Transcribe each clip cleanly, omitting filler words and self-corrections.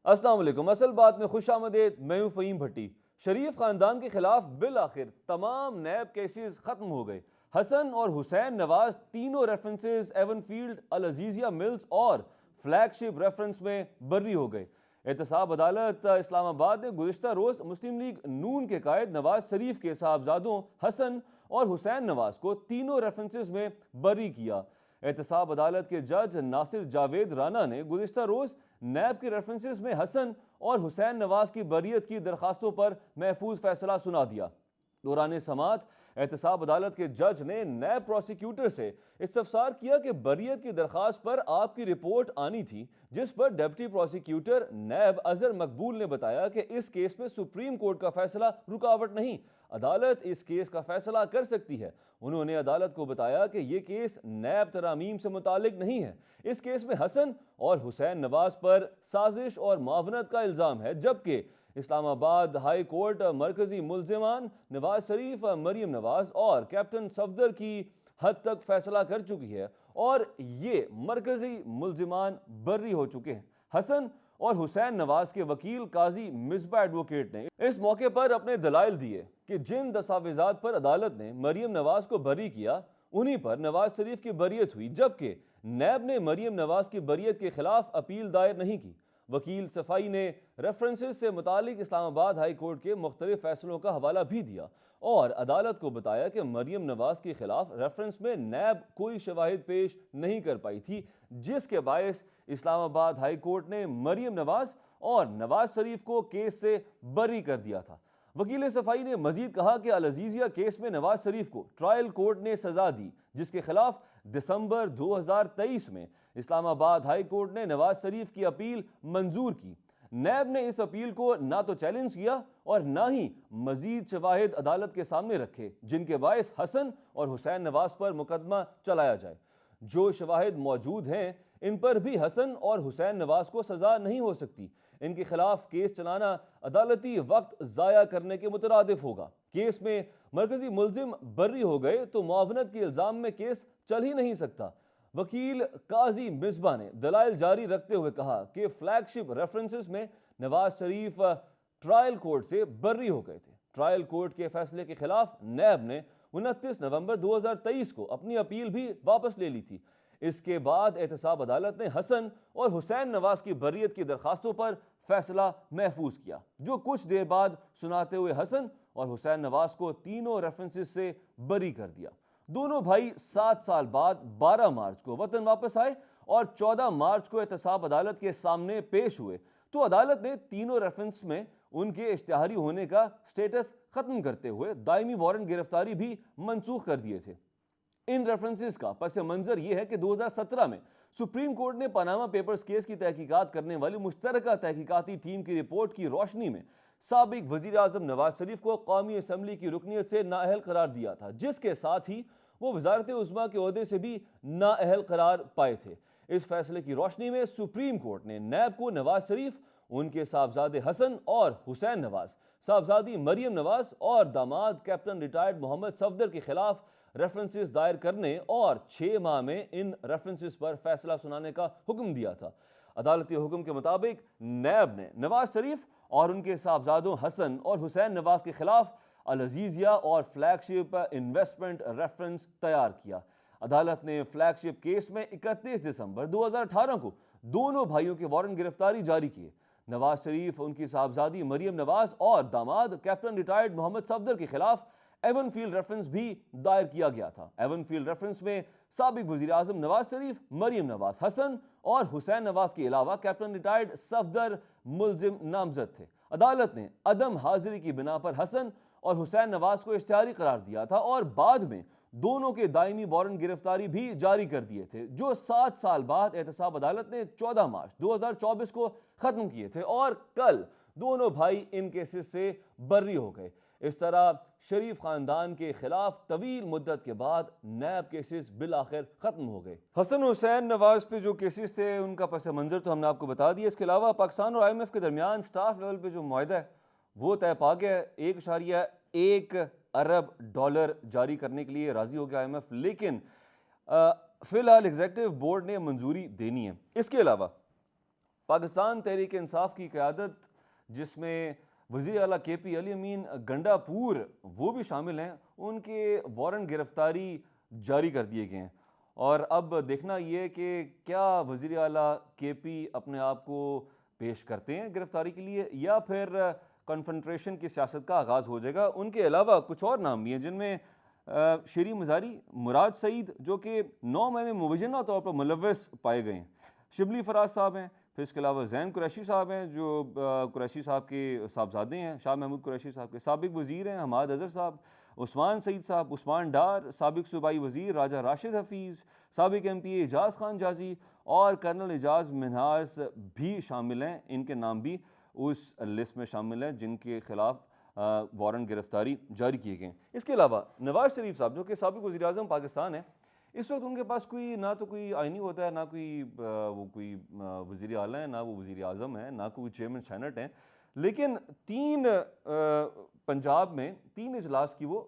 अस्सलाम वालेकुम। असल बात में खुश आमदेद। मैं हूं फ़हीम भट्टी। शरीफ खानदान के खिलाफ बिल आखिर तमाम नैब केसेस खत्म हो गए। हसन और हुसैन नवाज तीनों रेफरेंसेस एवनफील्ड, अल अजीजिया मिल्स और फ्लैगशिप रेफरेंस में बरी हो गए। एहतसाब अदालत इस्लामाबाद ने गुज़िश्ता रोज़ मुस्लिम लीग नून के कायद नवाज शरीफ के साहबजादों हसन और हुसैन नवाज को तीनों रेफरेंसेस में बरी किया। एहतसाब अदालत के जज नासिर जावेद राना ने गुज़िश्ता रोज़ नैब के रेफरेंसेस में हसन और हुसैन नवाज की बरियत की दरखास्तों पर महफूज फैसला सुना दिया। दौरान समात एहतसाब अदालत के जज ने नैब प्रोसिक्यूटर से इस्तफसार किया कि बरियत की दरखास्त पर आपकी रिपोर्ट आनी थी, जिस पर डिप्टी प्रोसिक्यूटर नैब अजहर मकबूल ने बताया कि इस केस में सुप्रीम कोर्ट का फैसला रुकावट नहीं, अदालत इस केस का फैसला कर सकती है। उन्होंने अदालत को बताया कि यह केस नैब तरामीम से मुतालिक नहीं है। इस केस में हसन और हुसैन नवाज पर साजिश और मुआवनत का इल्ज़ाम है, जबकि इस्लामाबाद हाई कोर्ट मरकजी मुल्जिमान नवाज शरीफ, मरियम नवाज और कैप्टन सफदर की हद तक फैसला कर चुकी है और ये मरकजी मुल्जिमान बरी हो चुके हैं। हसन और हुसैन नवाज के वकील काजी मिसबा एडवोकेट ने इस मौके पर अपने दलाइल दिए कि जिन दस्तावेजात पर अदालत ने मरियम नवाज को बरी किया उन्हीं पर नवाज शरीफ की बरियत हुई, जबकि नैब ने मरियम नवाज की बरियत के खिलाफ अपील दायर नहीं की। वकील सफाई ने रेफरेंसेस से मुतालिक इस्लामाबाद हाई कोर्ट के मुख्तलिफ फैसलों का हवाला भी दिया और अदालत को बताया कि मरियम नवाज के खिलाफ रेफरेंस में नैब कोई शवाहिद पेश नहीं कर पाई थी, जिसके बायस इस्लामाबाद हाई कोर्ट ने मरियम नवाज और नवाज शरीफ को केस से बरी कर दिया था। वकील सफाई ने मजीद कहा कि अल अजीजिया केस में नवाज शरीफ को ट्रायल कोर्ट ने सजा दी, जिसके खिलाफ दिसंबर 2023 में इस्लामाबाद हाई कोर्ट ने नवाज शरीफ की अपील मंजूर की। नैब ने इस अपील को ना तो चैलेंज किया और ना ही मजीद शवाहिद अदालत के सामने रखे, जिनके बायस हसन और हुसैन नवाज पर मुकदमा चलाया जाए। जो शवाहिद मौजूद हैं इन पर भी हसन और हुसैन नवाज को सजा नहीं हो सकती। इनके खिलाफ केस चलाना अदालती वक्त ज़ाया करने के मुतरादिफ होगा। केस में मरकजी मुल्जिम बरी हो गए तो मुआवनत के इल्ज़ाम में केस चल ही नहीं सकता। वकील काजी मिसबा ने दलाइल जारी रखते हुए कहा कि फ्लैगशिप रेफरेंसेस में नवाज शरीफ ट्रायल कोर्ट से बरी हो गए थे। ट्रायल कोर्ट के फैसले के खिलाफ नैब ने 29 नवंबर 2023 को अपनी अपील भी वापस ले ली थी। इसके बाद एहतसाब अदालत ने हसन और हुसैन नवाज की बरियत की दरखास्तों पर फैसला महफूज किया, जो कुछ देर बाद सुनाते हुए हसन और हुसैन नवाज को तीनों रेफरेंसेस से बरी कर दिया। दोनों भाई 7 साल बाद 12 मार्च को वतन वापस आए और 14 मार्च को एहतसाब अदालत के सामने पेश हुए तो अदालत ने तीनों रेफरेंस में उनके इश्तिहारी होने का स्टेटस खत्म करते हुए दायमी वारंट गिरफ्तारी भी मंसूख कर दिए थे। इन रेफरेंसेस का पस मंजर यह है कि 2017 में सुप्रीम कोर्ट ने पनामा पेपर्स केस की तहकीकात करने वाली मुश्तरका तहकीकाती टीम की रिपोर्ट की रोशनी में साबिक वजीर आजम नवाज शरीफ को कौमी असम्बली की रुकनीत से नाअहल करार दिया था, जिसके साथ ही वो वजारत उज़्मा के ओहदे से भी नाअहल करार पाए थे। इस फैसले की रोशनी में सुप्रीम कोर्ट ने नैब को नवाज शरीफ, उनके साहबजादे हसन और हुसैन नवाज, साहबजादी मरियम नवाज और दामाद कैप्टन रिटायर्ड मोहम्मद सफदर के खिलाफ रेफरेंसेस दायर करने और 6 माह में इन रेफरेंसेस पर फैसला सुनाने का हुक्म दिया था। अदालती हुक्म के मुताबिक नैब ने नवाज शरीफ और उनके साहबजादों हसन और हुसैन नवाज के खिलाफ अल अजीजिया और फ्लैगशिप इन्वेस्टमेंट रेफरेंस तैयार किया। अदालत ने फ्लैगशिप केस में 31 दिसंबर 2018 को दोनों भाइयों के वारंट गिरफ्तारी जारी किए। नवाज शरीफ, उनकी साहबजादी मरियम नवाज और दामाद कैप्टन रिटायर्ड मोहम्मद सफदर के खिलाफ एवनफील्ड रेफरेंस भी दायर किया गया था। एवनफील्ड रेफरेंस में साबिक वजीर आजम नवाज शरीफ, मरियम नवाज, हसन और हुसैन नवाज के अलावा कैप्टन रिटायर्ड सफदर मुल्जिम नामजद थे। अदालत ने अदम हाजिरी की बिना पर हसन और हुसैन नवाज को इश्तिहारी करार दिया था और बाद में दोनों के दायमी वारंट गिरफ्तारी भी जारी कर दिए थे, जो 7 साल बाद एहतसाब अदालत ने 14 मार्च 2024 को खत्म किए थे और कल दोनों भाई इन केसेस से बरी हो गए। इस तरह शरीफ खानदान के खिलाफ तवील मुद्दत के बाद नैब केसेस बिल आखिर खत्म हो गए। हसन हुसैन नवाज पे जो केसेस थे उनका पस मंजर तो हमने आपको बता दिया। इसके अलावा पाकिस्तान और IMF के दरमियान स्टाफ लेवल पे जो मुआहदा है वो तय पा गया। 1.1 अरब डॉलर जारी करने के लिए राजी हो गया IMF, लेकिन फिलहाल एग्जीक्यूटिव बोर्ड ने मंजूरी देनी है। इसके अलावा पाकिस्तान तहरीक इंसाफ की क़यादत, जिसमें वज़ीर आला KP अली अमीन गंडापुर वो भी शामिल हैं, उनके वारंट गिरफ्तारी जारी कर दिए गए हैं। और अब देखना ये कि क्या वज़ीर आला KP अपने आप को पेश करते हैं गिरफ्तारी के लिए, या फिर कन्फ्रंट्रेशन की सियासत का आगाज़ हो जाएगा। उनके अलावा कुछ और नाम भी हैं, जिनमें शेरी मज़ारी, मुराद सईद, जो कि 9 मई में मुबैना तौर पर मुलव्वस पाए गए हैं, शिबली फराज साहब हैं, फिर इसके अलावा ज़ैन कुरैशी साहब हैं, जो कुरैशी साहब के साहबजादे हैं, शाह महमूद कुरैशी साहब के साबिक वज़ीर हैं, हमाद अज़हर साहब, उस्मान सईद साहब, उस्मान डार, साबिक सूबाई वज़ीर राजा राशिद हफीज़, साबिक MPA एजाज खान जाजी और कर्नल एजाज मिन्हाज भी शामिल हैं। इनके नाम भी उस लिस्ट में शामिल हैं जिनके खिलाफ वारंट गिरफ्तारी जारी किए गए। इसके अलावा नवाज शरीफ साहब, जो कि साबिक वज़ीर आज़म पाकिस्तान है, इस वक्त उनके पास कोई ना तो कोई आईनी होता है, ना कोई वो कोई वज़ीर आला है, ना वो वज़ीर आज़म है, ना कोई चेयरमैन सेनेट है। लेकिन 3 पंजाब में 3 इजलास की वो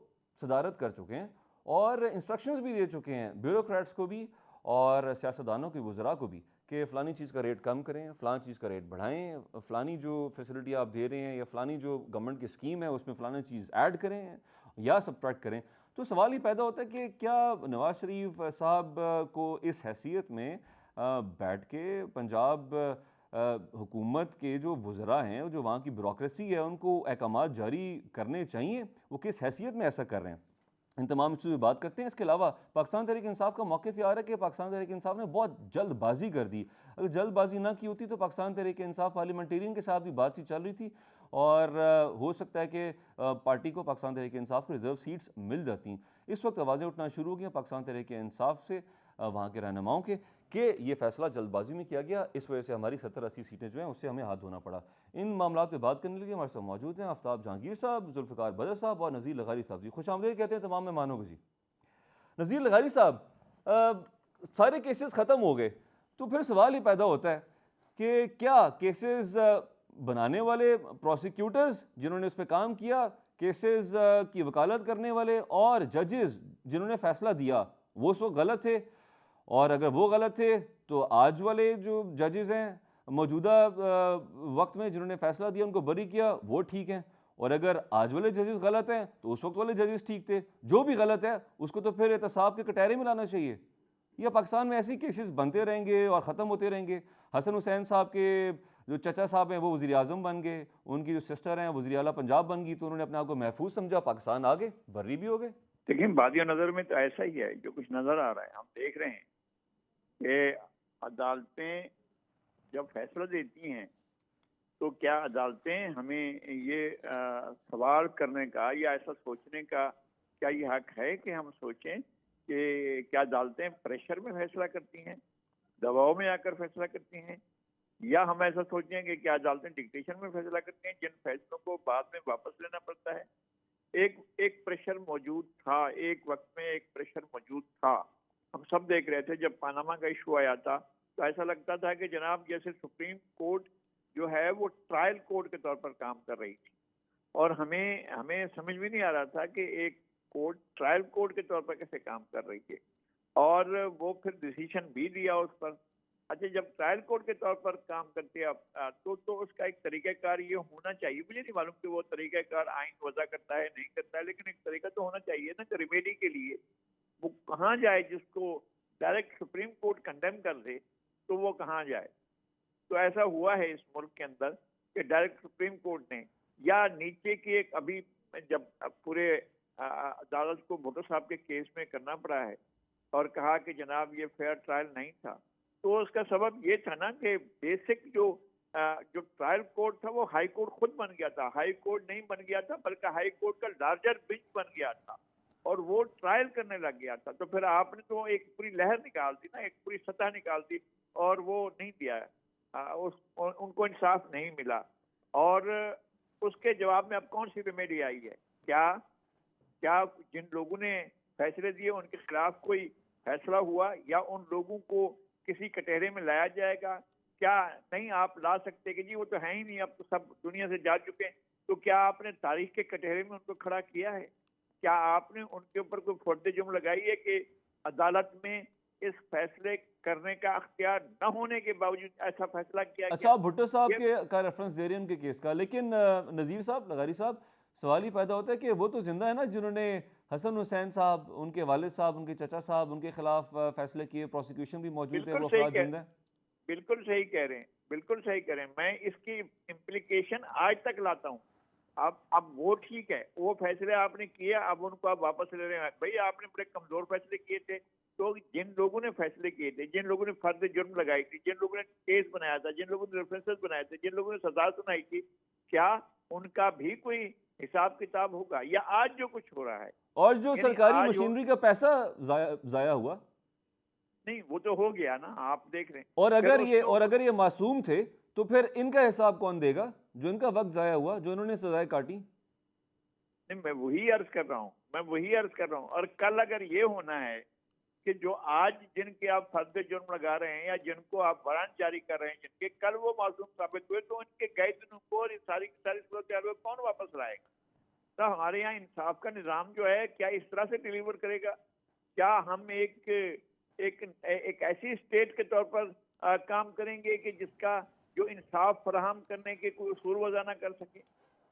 सदारत कर चुके हैं और इंस्ट्रक्शंस भी दे चुके हैं ब्यूरोक्रेट्स को भी और सियासतदानों के वज़रा को भी कि फ़लानी चीज़ का रेट कम करें, फ़लानी चीज़ का रेट बढ़ाएं, फ़लानी जो फैसिलिटी आप दे रहे हैं या फ़लानी जो गवर्नमेंट की स्कीम है उसमें फ़लानी चीज़ ऐड करें या सब्ट्रैक्ट करें। तो सवाल ये पैदा होता है कि क्या नवाज शरीफ साहब को इस हैसियत में बैठ के पंजाब हुकूमत के जो वज़रा हैं, जो वहाँ की ब्यूरोक्रेसी है, उनको अहकामात जारी करने चाहिए? वो किस हैसियत में ऐसा कर रहे हैं? इन तमाम चीज़ों पर बात करते हैं। इसके अलावा पाकिस्तान तहरीक इंसाफ का मौक़िफ़ ये आ रहा है कि पाकिस्तान तहरीक इंसाफ ने बहुत जल्दबाजी कर दी। अगर जल्दबाजी ना की होती तो पाकिस्तान तहरीक इंसाफ पार्लियामेंटेरियन के साथ भी बातचीत चल रही थी और हो सकता है कि पार्टी को पाकिस्तान तहरीक इंसाफ की रिजर्व सीट्स मिल जाती। इस वक्त आवाज़ें उठना शुरू हो गई पाकिस्तान तहरीक इंसाफ से, वहाँ के रहनुमाओं के, कि ये फैसला जल्दबाजी में किया गया, इस वजह से हमारी 70-80 सीटें जो हैं उससे हमें हाथ धोना पड़ा। इन मामलों पे बात करने के लिए हमारे साथ मौजूद हैं आफ्ताब जहांगीर साहब, जुल्फ़िकार बदर साहब और नज़ीर लगारी साहब। जी खुशामदीद कहते हैं तमाम मेहमानों को। जी नज़ीर लगारी साहब, सारे केसेस ख़त्म हो गए, तो फिर सवाल ये पैदा होता है कि क्या केसेस बनाने वाले प्रोसिक्यूटर्स जिन्होंने उस पर काम किया, केसेस की वकालत करने वाले और जजेस जिन्होंने फ़ैसला दिया, वो उस वक्त गलत थे? और अगर वो गलत थे तो आज वाले जो जजेस हैं मौजूदा वक्त में जिन्होंने फैसला दिया उनको बरी किया, वो ठीक हैं? और अगर आज वाले जजेस गलत हैं तो उस वक्त वाले जजेस ठीक थे? जो भी गलत है उसको तो फिर एहतसाब के कटहरे में लाना चाहिए। या पाकिस्तान में ऐसे केसेस बनते रहेंगे और ख़त्म होते रहेंगे? हसन हुसैन साहब के जो चचा साहब हैं वो वज़ीर आज़म बन गए, उनकी जो सिस्टर हैं वज़ीर आला पंजाब बन गई, तो उन्होंने अपने आप को महफूज समझा, पाकिस्तान आ गए, बर्री भी हो गए। देखिए, बादिया नज़र में तो ऐसा ही है, जो कुछ नज़र आ रहा है, हम देख रहे हैं कि अदालतें जब फैसला देती हैं तो क्या अदालतें हमें ये सवाल करने का या ऐसा सोचने का क्या ये हक है कि हम सोचें कि क्या अदालतें प्रेशर में फैसला करती हैं, दबाव में आकर फैसला करती हैं, या हम ऐसा सोचें कि क्या अदालतें डिक्टेशन में फैसला करती हैं जिन फैसलों को बाद में वापस लेना पड़ता है। एक एक प्रेशर मौजूद था, एक वक्त में एक प्रेशर मौजूद था। हम सब देख रहे थे जब पानामा का इशू आया था तो ऐसा लगता था कि जनाब जैसे सुप्रीम कोर्ट जो है वो ट्रायल कोर्ट के तौर पर काम कर रही थी, और हमें हमें समझ में नहीं आ रहा था कि एक कोर्ट ट्रायल कोर्ट के तौर पर कैसे काम कर रही है, और वो फिर डिसीजन भी दिया उस पर। अच्छा, जब ट्रायल कोर्ट के तौर पर काम करते हैं तो उसका एक तरीक़ाकार ये होना चाहिए। मुझे नहीं मालूम कि वो तरीक़ाकार आइन वज़ा करता है नहीं करता है, लेकिन एक तरीका तो होना चाहिए ना कि रिमेडी के लिए वो कहाँ जाए, जिसको डायरेक्ट सुप्रीम कोर्ट कंडेम कर दे तो वो कहाँ जाए। तो ऐसा हुआ है इस मुल्क के अंदर कि डायरेक्ट सुप्रीम कोर्ट ने या नीचे की एक अभी जब पूरे अदालत को भुट्टो साहब के केस में करना पड़ा है और कहा कि जनाब ये फेयर ट्रायल नहीं था, तो उसका सबब ये था ना कि बेसिक जो ट्रायल कोर्ट था वो हाई कोर्ट खुद बन गया था। हाई कोर्ट नहीं बन गया था बल्कि हाई कोर्ट का लार्जर बेंच बन गया था और वो ट्रायल करने लग गया था। तो फिर आपने तो एक पूरी लहर निकाल दी ना, एक पूरी सतह निकाल दी, और वो नहीं दिया, उनको इंसाफ नहीं मिला। और उसके जवाब में अब कौन सी रेमेडी आई है? क्या क्या जिन लोगों ने फैसले दिए उनके खिलाफ कोई फैसला हुआ, या उन लोगों को किसी कटहरे में लाया जाएगा? क्या नहीं आप ला सकते कि जी वो तो है ही नहीं, अब तो सब दुनिया से जा चुके हैं। तो क्या आपने तारीख के कटहरे में उनको खड़ा किया है? क्या आपने उनके ऊपर कोई फर्द जुर्म लगाई है कि अदालत में इस फैसले करने का अख्तियार न होने के बावजूद ऐसा फैसला किया अच्छा, गया। आप भुट्टो साहब ये के का रेफरेंस दे रहे हैं उनके केस का, लेकिन नज़ीर साहब, लगारी साहब, सवाल ही पैदा होता है कि वो तो जिंदा है ना, जिन्होंने हसन हुसैन साहब, उनके वालिद साहब, उनके चचा साहब, उनके खिलाफ फैसले किए, प्रोसिक्यूशन भी मौजूद है, बिल्कुल वो सही अफराद कह जिंदा है। बिल्कुल सही कह रहे हैं, बिल्कुल सही कह रहे हैं। मैं इसकी इम्प्लीकेशन आज तक लाता हूँ। अब वो ठीक है, वो फैसले आपने किए, अब उनको आप वापस ले रहे हैं। भाई आपने बड़े कमजोर फैसले किए थे, तो जिन लोगों ने फैसले किए थे, जिन लोगों ने फर्द जुर्म लगाई थी, जिन लोगों ने केस बनाया था, जिन लोगों ने रेफरेंसेस बनाए थे, जिन लोगों ने सजा सुनाई थी, क्या उनका भी कोई हिसाब किताब होगा? या आज जो कुछ हो रहा है, और जो यानी सरकारी आज वो मशीनरी का पैसा जाया हुआ, नहीं, वो तो हो गया ना, आप देख रहे हैं। और फिर अगर ये उसके और ऊपर अगर ये मासूम थे, तो फिर इनका हिसाब कौन देगा, जो इनका वक्त जाया हुआ, जो इन्होंने सजाएं काटी? नहीं, मैं वही अर्ज कर रहा हूँ, मैं वही अर्ज कर रहा हूँ। और कल अगर ये होना है कि जो आज जिनके आप फर्द जुर्म लगा रहे हैं या जिनको आप वारंट जारी कर रहे हैं, जिनके कल वो मासूम साबित हुए, तो उनके गए दिनों को और इस सारी की सारी सूरत हाल को कौन वापस लाएगा? तो हमारे यहाँ इंसाफ का निज़ाम जो है, क्या इस तरह से डिलीवर करेगा? क्या हम एक एक एक ऐसी स्टेट के तौर पर काम करेंगे कि जिसका जो इंसाफ फराहम करने के कोई उसूल वज़ा ना कर सके?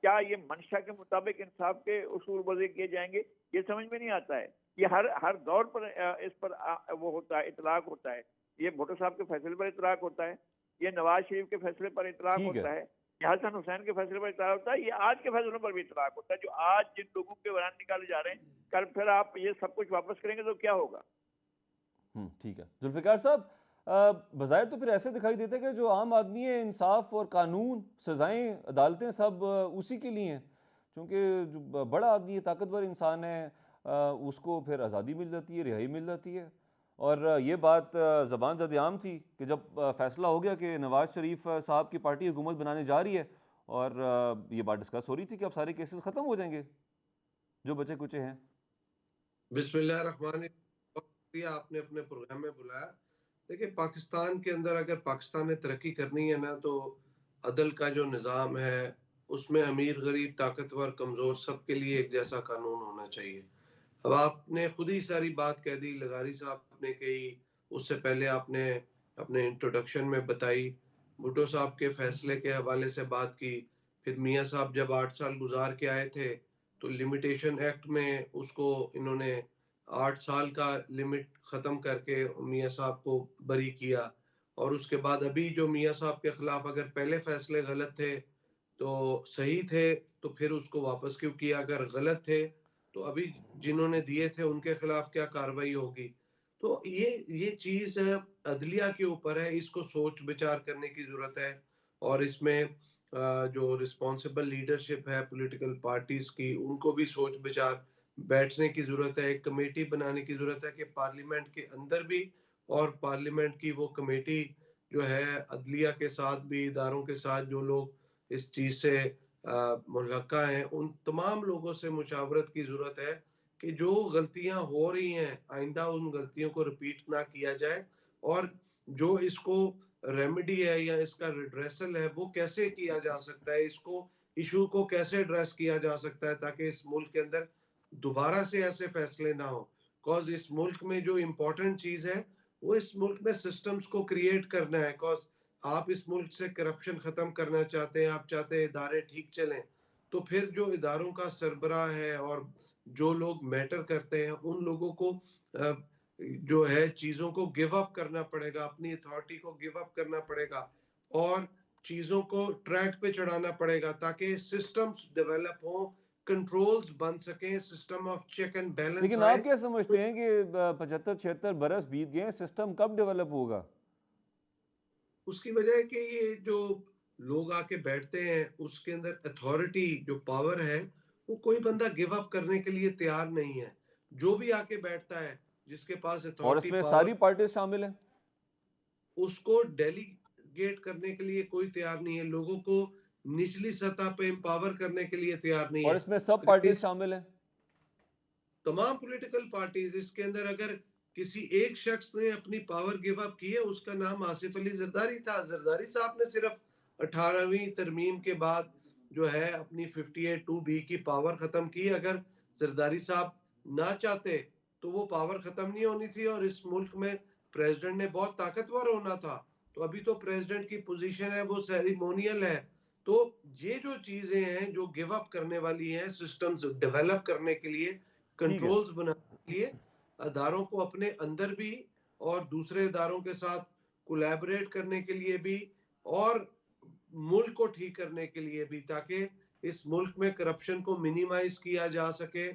क्या ये मंशा के मुताबिक इंसाफ के उसूल वज़े किए जाएंगे? ये समझ में नहीं आता है। ये हर हर दौर पर इस पर वो होता है, इतलाक होता है। ये भुट्टो साहब के फैसले पर इतलाक होता है, ये नवाज शरीफ के फैसले पर इतलाक ठीक है। होता है, ये हसन हुसैन के फैसले पर इतलाक होता है, ये आज के फैसलों पर भी इतलाक होता है। जो आज जिन लोगों के वारंट निकाले जा रहे हैं, कल फिर आप ये सब कुछ वापस करेंगे तो क्या होगा? ठीक है। जुल्फ़िकार साहब, बज़ाहिर तो फिर ऐसे दिखाई देता है कि जो आम आदमी है, इंसाफ और कानून, सज़ाएँ, अदालतें सब उसी के लिए हैं। चूँकि जो बड़ा आदमी है, ताकतवर इंसान है, उसको फिर आज़ादी मिल जाती है, रिहाई मिल जाती है। और ये बात ज़बान ज़द-ए-आम थी कि जब फ़ैसला हो गया कि नवाज़ शरीफ साहब की पार्टी हुकूमत बनाने जा रही है, और ये बात डिस्कस हो रही थी कि अब सारे केसेस ख़त्म हो जाएंगे, जो बचे-कुचे हैं। बिस्मिल्लाहिर्रहमानिर्रहीम। बहुत शुक्रिया, आपने अपने प्रोग्राम में बुलाया। देखिए, पाकिस्तान के अंदर अगर पाकिस्तान ने तरक्की करनी है ना, तो अदल का जो निज़ाम है, उसमें अमीर, गरीब, ताकतवर, कमज़ोर सबके लिए एक जैसा कानून होना चाहिए। अब आपने खुद ही सारी बात कह दी, लगारी साहब ने कही, उससे पहले आपने अपने इंट्रोडक्शन में बताई, भुट्टो साहब के फैसले के हवाले से बात की। फिर मियाँ साहब जब 8 साल गुजार के आए थे, तो लिमिटेशन एक्ट में उसको इन्होंने 8 साल का लिमिट ख़त्म करके मियाँ साहब को बरी किया। और उसके बाद अभी जो मियाँ साहब के खिलाफ अगर पहले फैसले गलत थे, तो सही थे, तो फिर उसको वापस क्यों किया? अगर गलत थे, तो अभी जिन्होंने दिए थे उनके खिलाफ क्या कार्रवाई होगी? तो ये चीज़ अदलिया के ऊपर है, इसको सोच विचार करने की ज़रूरत है। और इसमें जो रिस्पॉन्सिबल लीडरशिप है पॉलिटिकल पार्टीज़ की, उनको भी सोच विचार बैठने की ज़रूरत है, एक कमेटी बनाने की ज़रूरत है कि पार्लियामेंट के अंदर भी और पार्लियामेंट की वो कमेटी जो है अदलिया के साथ भी, इदारों के साथ जो लोग इस चीज़ से मुल्हक़ा हैं, उन तमाम लोगों से मुशावरत की ज़रूरत है कि जो गलतियाँ हो रही हैं, आइंदा उन गलतियों को रिपीट ना किया जाए। और जो इसको रेमेडी है या इसका रिड्रेसल है, वो कैसे किया जा सकता है, इसको इश्यू को कैसे एड्रेस किया जा सकता है, ताकि इस मुल्क के अंदर दोबारा से ऐसे फैसले ना हो। कॉज़ इस मुल्क में जो इम्पोर्टेंट चीज़ है, वो इस मुल्क में सिस्टम्स को क्रिएट करना है। कॉज़ आप इस मुल्क से करप्शन खत्म करना चाहते हैं, आप चाहते हैं इदारे ठीक चलें, तो फिर जो इदारों का सरबराह है और जो लोग मैटर करते हैं, उन लोगों को जो है चीज़ों को गिव अप करना पड़ेगा, अपनी अथॉरिटी को गिव अप करना पड़ेगा और चीज़ों को ट्रैक पे चढ़ाना पड़ेगा, ताकि सिस्टम्स डेवलप हों, कंट्रोल्स बन सकें, system of check and balance लेकिन आए। आप क्या समझते तो हैं कि 75-76 बरस बीत गए हैं, सिस्टम कब डेवलप होगा? उसकी वजह है कि ये जो लोग आके बैठते हैं, उसके अंदर अथॉरिटी जो पावर है, वो कोई बंदा गिव अप करने के लिए तैयार नहीं है। जो भी आके बैठता है, जिसके पास और अथॉरिटी इसमें पावर, सारी पार्टीज शामिल हैं? उसको डेलीगेट करने के लिए कोई तैयार नहीं है, लोगों को निचली सतह पे एम्पावर करने के लिए तैयार नहीं और है। इसमें सब अगर पार्टीज इस शामिल हैं? तमाम पॉलिटिकल पार्टीज इसके अंदर अगर किसी एक शख्स ने अपनी पावर गिव अप की है, उसका नाम आसिफ अली जरदारी था। जरदारी साहब ने सिर्फ 18वीं तरमीम के बाद जो है अपनी 58(2)(b की पावर खत्म की। अगर जरदारी साहब ना चाहते तो वो पावर खत्म नहीं होनी थी और इस मुल्क में प्रेसिडेंट ने बहुत ताकतवर होना था, तो अभी तो प्रेसिडेंट की पोजीशन है वो सेरेमोनियल है। तो ये जो चीजें हैं जो गिव अप करने वाली हैं, सिस्टम्स डेवलप करने के लिए, ठीक है। कंट्रोल्स बनाने के लिए, अदारों को अपने अंदर भी और दूसरे इदारों के साथ कोलैबोरेट करने के लिए भी, और मुल्क को ठीक करने के लिए भी, ताकि इस मुल्क में करप्शन को मिनिमाइज किया जा सके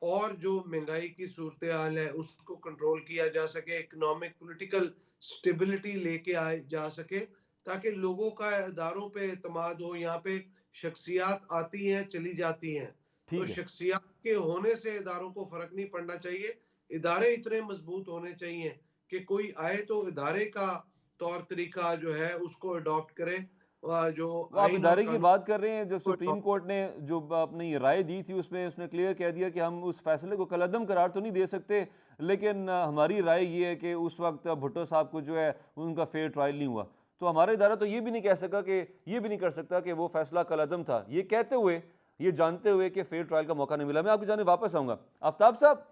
और जो महंगाई की सूरत हाल है उसको कंट्रोल किया जा सके, इकोनॉमिक पॉलिटिकल स्टेबिलिटी लेके आए जा सके, ताकि लोगों का इदारों पे एतमाद हो। यहाँ पे शख्सियात आती हैं चली जाती हैं, तो ठीक है। शख्सियात के होने से इदारों को फर्क नहीं पड़ना चाहिए। इदारे इतने मजबूत होने चाहिए कि कोई आए तो इदारे का तौर तरीका जो है उसको अडॉप्ट करे, जो वो आप आइन और इदारे की कानून बात कर रहे हैं, जब को सुप्रीम कोर्ट ने जो अपनी ये राय दी थी उसमें उसने क्लियर कह दिया कि हम उस फैसले को कलअदम करार तो नहीं दे सकते, लेकिन हमारी राय ये है कि उस वक्त भुट्टो साहब को जो है उनका फेयर ट्रायल नहीं हुआ। तो हमारा इदारा तो ये भी नहीं कह सका कि ये भी नहीं कर सकता कि वो फैसला कलअदम था, ये कहते हुए, ये जानते हुए कि फेयर ट्रायल का मौका नहीं मिला। मैं आपकी जाने वापस आऊँगा। आफ्ताब साहब,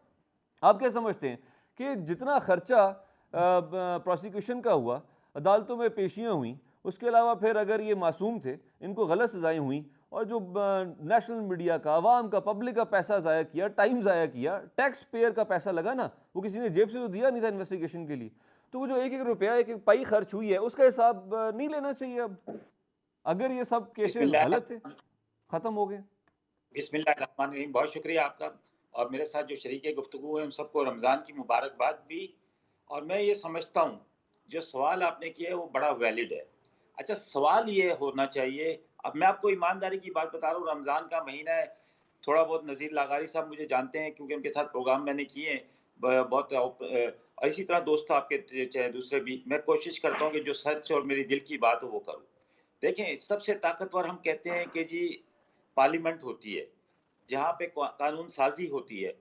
आप क्या समझते हैं कि जितना खर्चा प्रोसिक्यूशन का हुआ, अदालतों में पेशियाँ हुई, उसके अलावा फिर अगर ये मासूम थे, इनको गलत सजाएं हुई, और जो नेशनल मीडिया का, आवाम का, पब्लिक का पैसा ज़ाया किया, टाइम ज़ाया किया, टैक्स पेयर का पैसा लगा ना, वो किसी ने जेब से तो दिया नहीं था इन्वेस्टिगेशन के लिए, तो वो जो एक एक रुपया, एक एक पाई खर्च हुई है, उसका हिसाब नहीं लेना चाहिए अब, अगर ये सब केसेस बिस्मिल्लाह गलत थे, ख़त्म हो गए। बिस्मिल्लाहिर्रहमानिर्रहीम। बहुत शुक्रिया आपका, और मेरे साथ जो शरीके गुफ्तगू हैं उन सबको रमज़ान की मुबारकबाद भी। और मैं ये समझता हूँ जो सवाल आपने किया है वो बड़ा वैलिड है। अच्छा, सवाल ये होना चाहिए, अब मैं आपको ईमानदारी की बात बता रहा हूँ, रमज़ान का महीना है, थोड़ा बहुत नज़ीर लागारी साहब मुझे जानते हैं क्योंकि उनके साथ प्रोग्राम मैंने किए हैं, बहुत और इसी तरह दोस्त आपके चाहे दूसरे भी, मैं कोशिश करता हूँ कि जो सच और मेरी दिल की बात हो वो करूँ। देखें, सबसे ताकतवर हम कहते हैं कि जी पार्लियामेंट होती है, जहाँ पे कानून साजी होती है।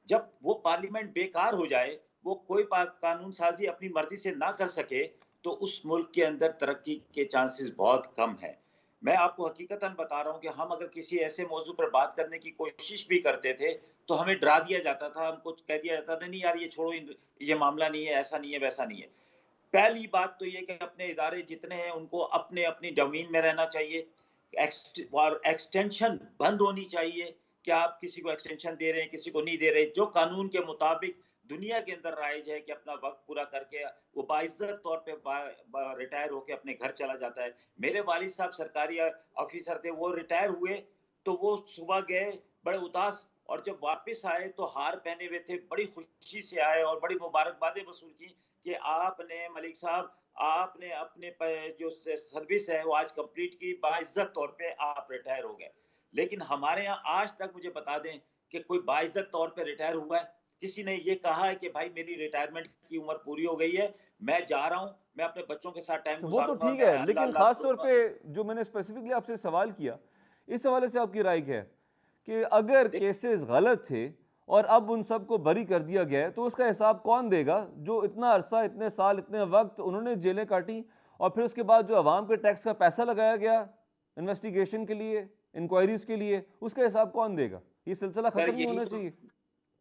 जब वो पार्लियामेंट बेकार हो जाए, वो कोई कानून साजी अपनी मर्जी से ना कर सके, तो उस मुल्क के अंदर तरक्की के चांसेस बहुत कम हैं। मैं आपको हकीकतन बता रहा हूँ कि हम अगर किसी ऐसे मौजू पर बात करने की कोशिश भी करते थे, तो हमें डरा दिया जाता था, हमको कह दिया जाता था, नहीं यार ये छोड़ो, ये मामला नहीं है, ऐसा नहीं है, वैसा नहीं है। पहली बात तो ये कि अपने इदारे जितने हैं उनको अपने अपनी डोमेन में रहना चाहिए। और एक्सटेंशन बंद होनी चाहिए कि आप किसी को एक्सटेंशन दे रहे हैं, किसी को नहीं दे रहे। जो कानून के मुताबिक दुनिया के अंदर राइज है कि अपना वक्त पूरा करके वो बाइज्जत तौर पे रिटायर होके अपने घर चला जाता है। मेरे वालिद साहब सरकारी ऑफिसर थे, वो रिटायर हुए तो वो सुबह गए बड़े उदास, और जब वापस आए तो हार पहने हुए थे, बड़ी खुशी से आए और बड़ी मुबारकबादें वसूल की कि आपने मलिक साहब, आपने अपने जो सर्विस है वो आज कंप्लीट की, बाइज्जत तौर पे आप रिटायर हो गए। लेकिन हमारे यहाँ आज तक मुझे बता दें कि कोई बाइज्जत तौर पे रिटायर हुआ है? किसी ने ये कहा है कि भाई मेरी रिटायरमेंट की उम्र पूरी हो गई है, मैं जा रहा हूँ, मैं अपने बच्चों के साथ टाइम अच्छा, वो तो गुजारूंगा, ठीक मैं है, अल्लाह लेकिन अल्लाह ख़ास तौर करूंगा। पे जो मैंने स्पेसिफिकली आपसे सवाल किया, इस हवाले से आपकी राय क्या है कि अगर केसेस गलत थे और अब उन सब को बरी कर दिया गया है, तो उसका हिसाब कौन देगा? जो इतना अरसा, इतने साल, इतने वक्त उन्होंने जेलें काटी, और फिर उसके बाद जो अवाम के टैक्स का पैसा लगाया गया इन्वेस्टिगेशन के लिए, इंक्वायरीज के लिए, उसका हिसाब कौन देगा? ये सिलसिला सर ख़त्म नहीं यही होना तो चाहिए?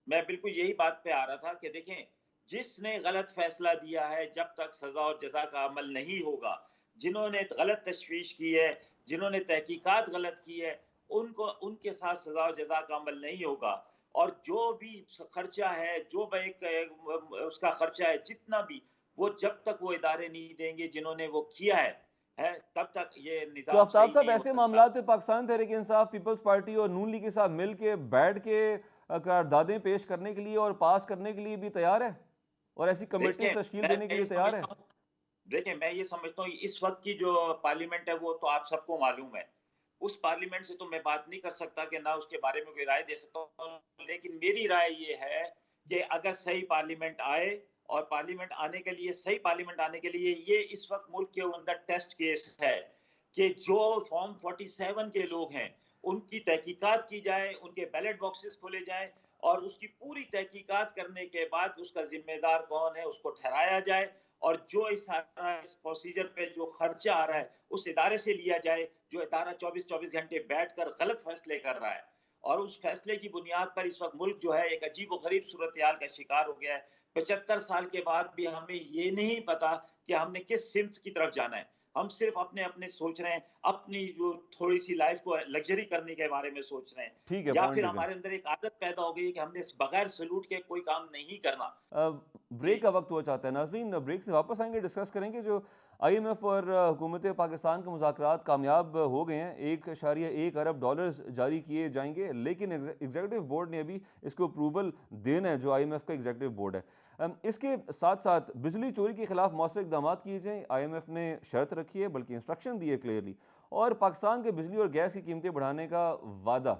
मैं बिल्कुल यही बात पे आ रहा था कि देखें, जिसने गलत फैसला दिया है, जब तक सजा और जजा का अमल नहीं होगा, जिन्होंने गलत तशवीश की है, जिन्होंने तहकीकात गलत की है, उनको उनके साथ सजा और जजा का अमल नहीं होगा। और जो भी खर्चा है, जो भी उसका खर्चा है, जितना भी, वो जब तक वो इदारे नहीं देंगे जिन्होंने वो किया है, तब तक ये तो निज़ाम आफ्ताब सही साहब, नहीं हो ऐसे सकता। मामलात पे पाकिस्तान तहरीक इंसाफ, पीपल्स पार्टी और नून लीग के साथ मिल के बैठ के करारदादें पेश करने के लिए और पास करने के लिए भी तैयार है, और ऐसी कमेटीज देखें, तश्कील देने के मैं लिए ये तैयार है? समझता हूँ देखिए, मैं ये समझता हूँ इस वक्त की जो पार्लियामेंट है वो तो आप सबको मालूम है। उस पार्लियामेंट से तो मैं बात नहीं कर सकता कि ना उसके बारे में कोई राय दे सकता हूँ। लेकिन मेरी राय ये है कि अगर सही पार्लियामेंट आए, और पार्लियामेंट आने के लिए, सही पार्लियामेंट आने के लिए, ये इस वक्त मुल्क के अंदर टेस्ट केस है कि जो फॉर्म 47 के लोग हैं उनकी तहकीकात की जाए, उनके बैलेट बॉक्सेस खोले जाए, और उसकी पूरी तहकीकात करने के बाद उसका जिम्मेदार कौन है उसको ठहराया जाए, और जो इस प्रोसीजर पे जो खर्चा आ रहा है उस इदारे से लिया जाए जो इदारा 24-24 घंटे बैठकर गलत फैसले कर रहा है। और उस फैसले की बुनियाद पर इस वक्त मुल्क जो है एक अजीब व गरीब सूरत हाल का शिकार हो गया है। 75 साल के बाद भी हमें ये नहीं पता कि हमने किस सिम्त की तरफ जाना है। हम सिर्फ़ अपने-अपने सोच रहे हैं, अपनी जो थोड़ी-सी लाइफ़ को लग्ज़री करने के बारे में सोच रहे हैं। ठीक है, या पॉइंट फिर टेकन। हमारे अंदर एक आदत पैदा हो गई है कि हमने बगैर सैल्यूट के कोई काम नहीं करना। ब्रेक का वक्त हुआ चाहता है नाज़रीन, ब्रेक से वापस आएंगे, डिस्कस करेंगे जो IMF और हुकूमत पाकिस्तान के मुज़ाकरात कामयाब हो गए हैं, 1.1 अरब डॉलर्स जारी किए जाएंगे, लेकिन एग्जीक्यूटिव बोर्ड ने अभी इसको अप्रूवल देना है, जो IMF का एग्जीक्यूटिव बोर्ड है। इसके साथ साथ बिजली चोरी के खिलाफ मौसर इकदाम किए जाएँ, IMF ने शर्त रखी है, बल्कि इंस्ट्रक्शन दी है क्लियरली, और पाकिस्तान के बिजली और गैस की कीमतें बढ़ाने का वादा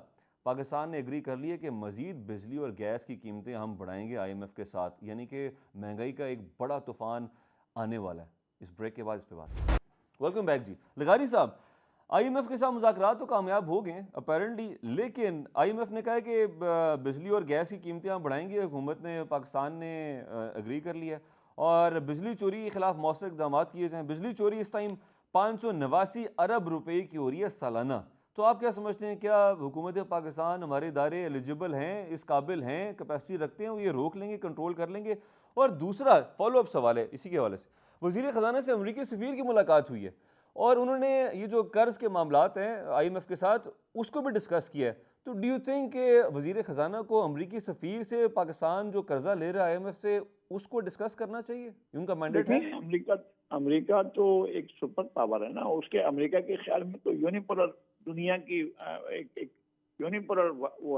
पाकिस्तान ने एग्री कर लिया कि मज़ीद बिजली और गैस की कीमतें हम बढ़ाएंगे IMF के साथ, यानी कि महंगाई का एक बड़ा तूफान आने वाला है। इस ब्रेक के बाद इस पर बात। वेलकम बैक जी लगारी साहब। IMF के साथ मुज़ाकरात तो कामयाब हो गए हैं अपेरेंटली, लेकिन IMF ने कहा है कि बिजली और गैस की कीमतें हम बढ़ाएंगे, हुकूमत ने, पाकिस्तान ने एग्री कर लिया, और बिजली चोरी के खिलाफ मौसर इकदाम किए जाएँ। बिजली चोरी इस टाइम 589 अरब रुपए की हो रही है सालाना। तो आप क्या समझते हैं, क्या हुकूमत पाकिस्तान, हमारे इदारे एलिजिबल हैं, इस काबिल हैं, कैपेसिटी रखते हैं, वो ये रोक लेंगे, कंट्रोल कर लेंगे? और दूसरा फॉलो अप सवाल है इसी के हवाले से, वज़ीर ख़जाना से अमरीकी सफ़ीर की मुलाकात हुई है और उन्होंने ये जो कर्ज़ के मामलात हैं IMF के साथ, उसको भी डिस्कस किया है। तो डू यू थिंक कि वज़ीर ख़जाना को अमरीकी सफ़ीर से पाकिस्तान जो कर्ज़ा ले रहा है IMF से, उसको डिस्कस करना चाहिए? उनका मैंडेट है? देखें, अमेरिका अमेरिका तो एक सुपर पावर है ना, उसके अमेरिका के ख्याल में तो यूनिपोलर दुनिया की एक यूनिपोलर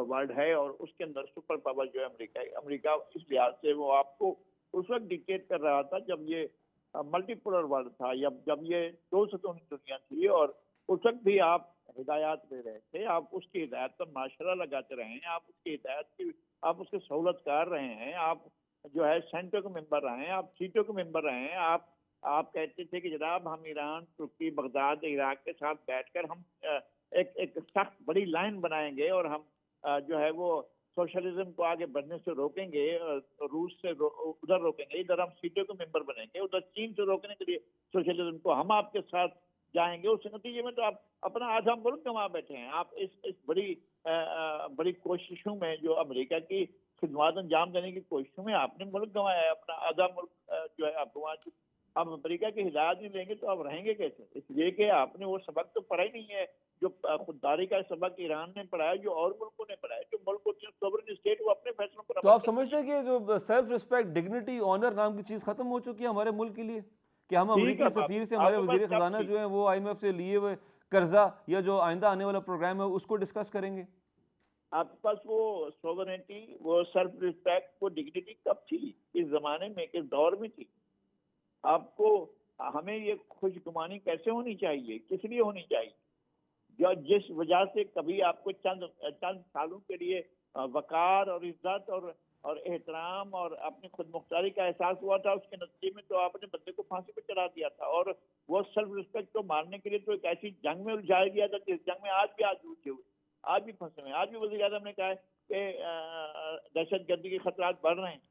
वर्ल्ड है, और उसके अंदर सुपर पावर जो है अमेरिका है। अमेरिका इस लिहाज से वो आपको उस वक्त डिक्टेट कर रहा था जब ये मल्टीपोलर वर्ल्ड था, जब ये दो सतही दुनिया थी, और उस वक्त भी आप हिदायत दे रहे थे, आप उसकी हिदायत पर माशरा लगाते रहे हैं, आप उसकी हिदायत की, आप उसके सहूलत कर रहे हैं, आप जो है सेंटर के मेंबर रहे हैं, आप सीटों के मेंबर रहे हैं, आप कहते थे कि जनाब हम ईरान, तुर्की, बगदाद, इराक के साथ बैठकर हम एक एक सख्त बड़ी लाइन बनाएंगे, और हम जो है वो सोशलिज्म को आगे बढ़ने से रोकेंगे, रूस से उधर रोकेंगे, इधर हम सीटों के मेंबर बनेंगे, उधर चीन से रोकने के लिए सोशलिज्म को हम आपके साथ जाएंगे। उस नतीजे में तो आप अपना आधा मुल्क गंवा बैठे हैं। आप इस बड़ी कोशिशों में, जो अमेरिका की खिदमत अंजाम देने की कोशिशों में आपने मुल्क गंवाया है, अपना आधा मुल्क जो है आप गंवा चुके। आप अमेरिका की हिदायत नहीं लेंगे तो आप रहेंगे कैसे? इसलिए कि आपने वो सबक तो पढ़ा ही नहीं है जो खुददारी का सबक ईरान ने पढ़ाया, जो और मुल्कों ने पढ़ाया। जो मुल्क होती है सोवरेन स्टेट, वो अपने फैसलों पर तो अमल आप करती समझते है। हैं कि जो सेल्फ रिस्पेक्ट, डिग्निटी, ऑनर नाम की चीज़ ख़त्म हो चुकी है हमारे मुल्क के लिए, कि हम ठीक है, अमरीकी अब सफ़ीर से, हमारे आपके पास वज़ीर क्या ख़जाना चीज? जो है वो IMF से लिए हुए कर्जा या जो आइंदा आने वाला प्रोग्राम है उसको डिस्कस करेंगे? आपके पास वो सोवरेनिटी, वो सेल्फ रिस्पेक्ट, वो डिग्निटी कब थी? इस जमाने में, किस दौर में थी? आपको, हमें ये खुशगुमानी कैसे होनी चाहिए, किस लिए होनी चाहिए? जो जिस वजह से कभी आपको चंद चंद सालों के लिए वकार और इज्जत और एहतराम और अपनी खुद मुख्तारी का एहसास हुआ था, उसके नतीजे में तो आपने बंदे को फांसी पर चढ़ा दिया था। और वो सेल्फ रिस्पेक्ट को मारने के लिए तो एक ऐसी जंग में उलझाया गया था, जिस जंग में आज भी उलझे हुए, आज भी फंसे हुए। आज भी वज़ीर आज़म ने कहा है कि दहशत गर्दी के खतरात बढ़ रहे हैं।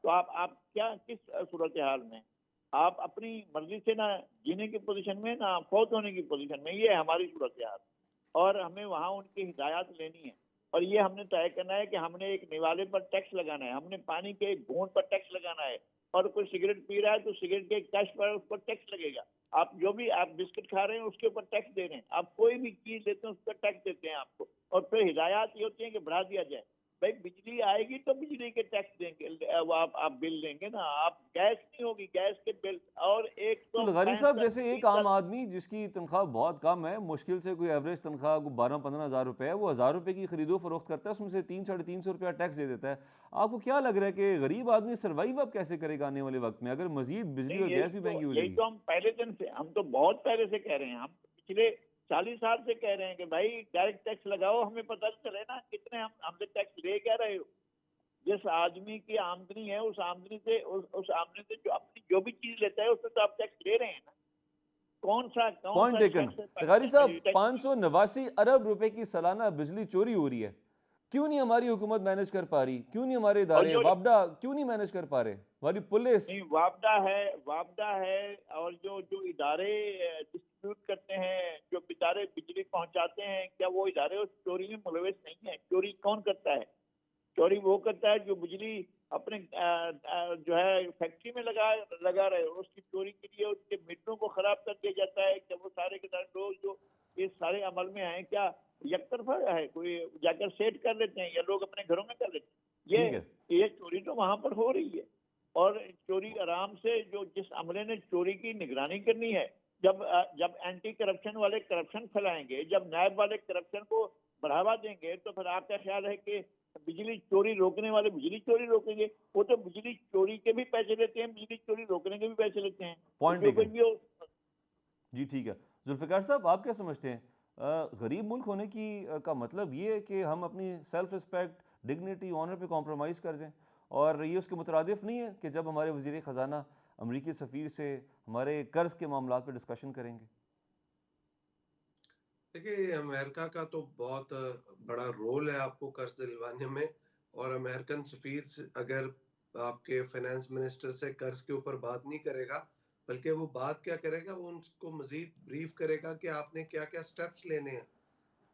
तो आप क्या, किस सूरत हाल में आप अपनी मर्जी से ना जीने की पोजीशन में, ना फौत होने की पोजीशन में? ये है हमारी सूरत हाल, और हमें वहाँ उनकी हिदायत लेनी है। और ये हमने तय करना है कि हमने एक निवाले पर टैक्स लगाना है, हमने पानी के एक बूंद पर टैक्स लगाना है, और कोई सिगरेट पी रहा है तो सिगरेट के कैश पर उस पर टैक्स लगेगा। आप जो भी, आप बिस्किट खा रहे हैं उसके ऊपर टैक्स दे रहे हैं, आप कोई भी चीज लेते हैं उस पर टैक्स देते हैं आपको। और फिर हिदायत ये होती है कि बढ़ा दिया जाए। भाई बिजली आएगी तो बिजली के टैक्स देंगे, वो आप बिल देंगे ना। आप गैस नहीं होगी, गैस के बिल, और तो लगारी साहब, जैसे एक आम आदमी जिसकी तनख्वाह बहुत कम है, मुश्किल से कोई एवरेज तनख्वाह को 12-15 हज़ार रुपये है, वो 1000 रुपये की खरीदो फरोख्त करता है, उसमें से 300-350 रुपया टैक्स दे देता है। आपको क्या लग रहा है कि गरीब आदमी सर्वाइव अब कैसे करेगा आने वाले वक्त में, अगर मजीद बिजली और गैस भी महंगी हो यही जाएगी? तो हम पहले दिन से, हम तो बहुत पहले से कह रहे हैं, हम पिछले 40 साल से कह रहे हैं कि भाई डायरेक्ट टैक्स लगाओ, हमें पता चले ना कितने हम हमसे टैक्स ले क्या रहे हो। जिस आदमी की आमदनी है, उस आमदनी से जो अपनी जो भी चीज लेता है उसमें तो आप टैक्स ले रहे हैं ना। कौन पॉइंट सा टेकन। शख्स है लगारी पाकिस्तान में साहब, जो टैक्स? 589 अरब रुपए की सालाना बिजली चोरी हो रही है, क्यों नहीं हमारी हुकूमत मैनेज कर पा रही? क्यों नहीं हमारे और इदारे, जो वापडा क्यों नहीं मैनेज कर पा रहे, हमारी पुलिस? नहीं, वापदा है, और जो इदारे डिस्ट्रीब्यूट करते हैं, जो इदारे बिजली पहुंचाते हैं, क्या वो इदारे उस चोरी में मुलविस नहीं है? चोरी कौन करता है? चोरी वो करता है जो बिजली अपने जो है फैक्ट्री में लगा रहे हो, उसकी चोरी के लिए उसके मीटरों को खराब कर दिया जाता है। क्या वो सारे के सारे लोग जो ये सारे अमल में आए, क्या यकतरफा है, कोई जाकर सेट कर लेते हैं या लोग अपने घरों में कर लेते हैं? ठीक है। ये चोरी तो वहां पर हो रही है, और चोरी आराम से, जो जिस अमले ने चोरी की निगरानी करनी है, जब एंटी करप्शन वाले करप्शन फैलाएंगे, जब नायब वाले करप्शन को बढ़ावा देंगे, तो फिर आपका ख्याल है कि बिजली चोरी रोकने वाले बिजली चोरी रोकेंगे? वो तो बिजली चोरी के भी पैसे लेते हैं, बिजली चोरी रोकने के भी पैसे लेते हैं। पॉइंट जो कोई टेकन। भी हो। जी ठीक है। जुल्फ़िकार साहब, आप क्या समझते हैं? गरीब मुल्क होने की का मतलब ये है कि हम अपनी सेल्फ रिस्पेक्ट, डिग्निटी, ऑनर पे कॉम्प्रोमाइज़ कर जाएं, और ये उसके मुतरादिफ नहीं है कि जब हमारे वज़ीर ख़जाना अमरीकी सफ़ीर से हमारे कर्ज़ के मामला पर डिस्कशन करेंगे? देखिए, अमेरिका का तो बहुत बड़ा रोल है आपको कर्ज दिलवाने में। और अमेरिकन सफीर अगर आपके फाइनेंस मिनिस्टर से कर्ज के ऊपर बात नहीं करेगा, बल्कि वो बात क्या करेगा, वो उनको मजीद ब्रीफ करेगा कि आपने क्या क्या स्टेप्स लेने हैं।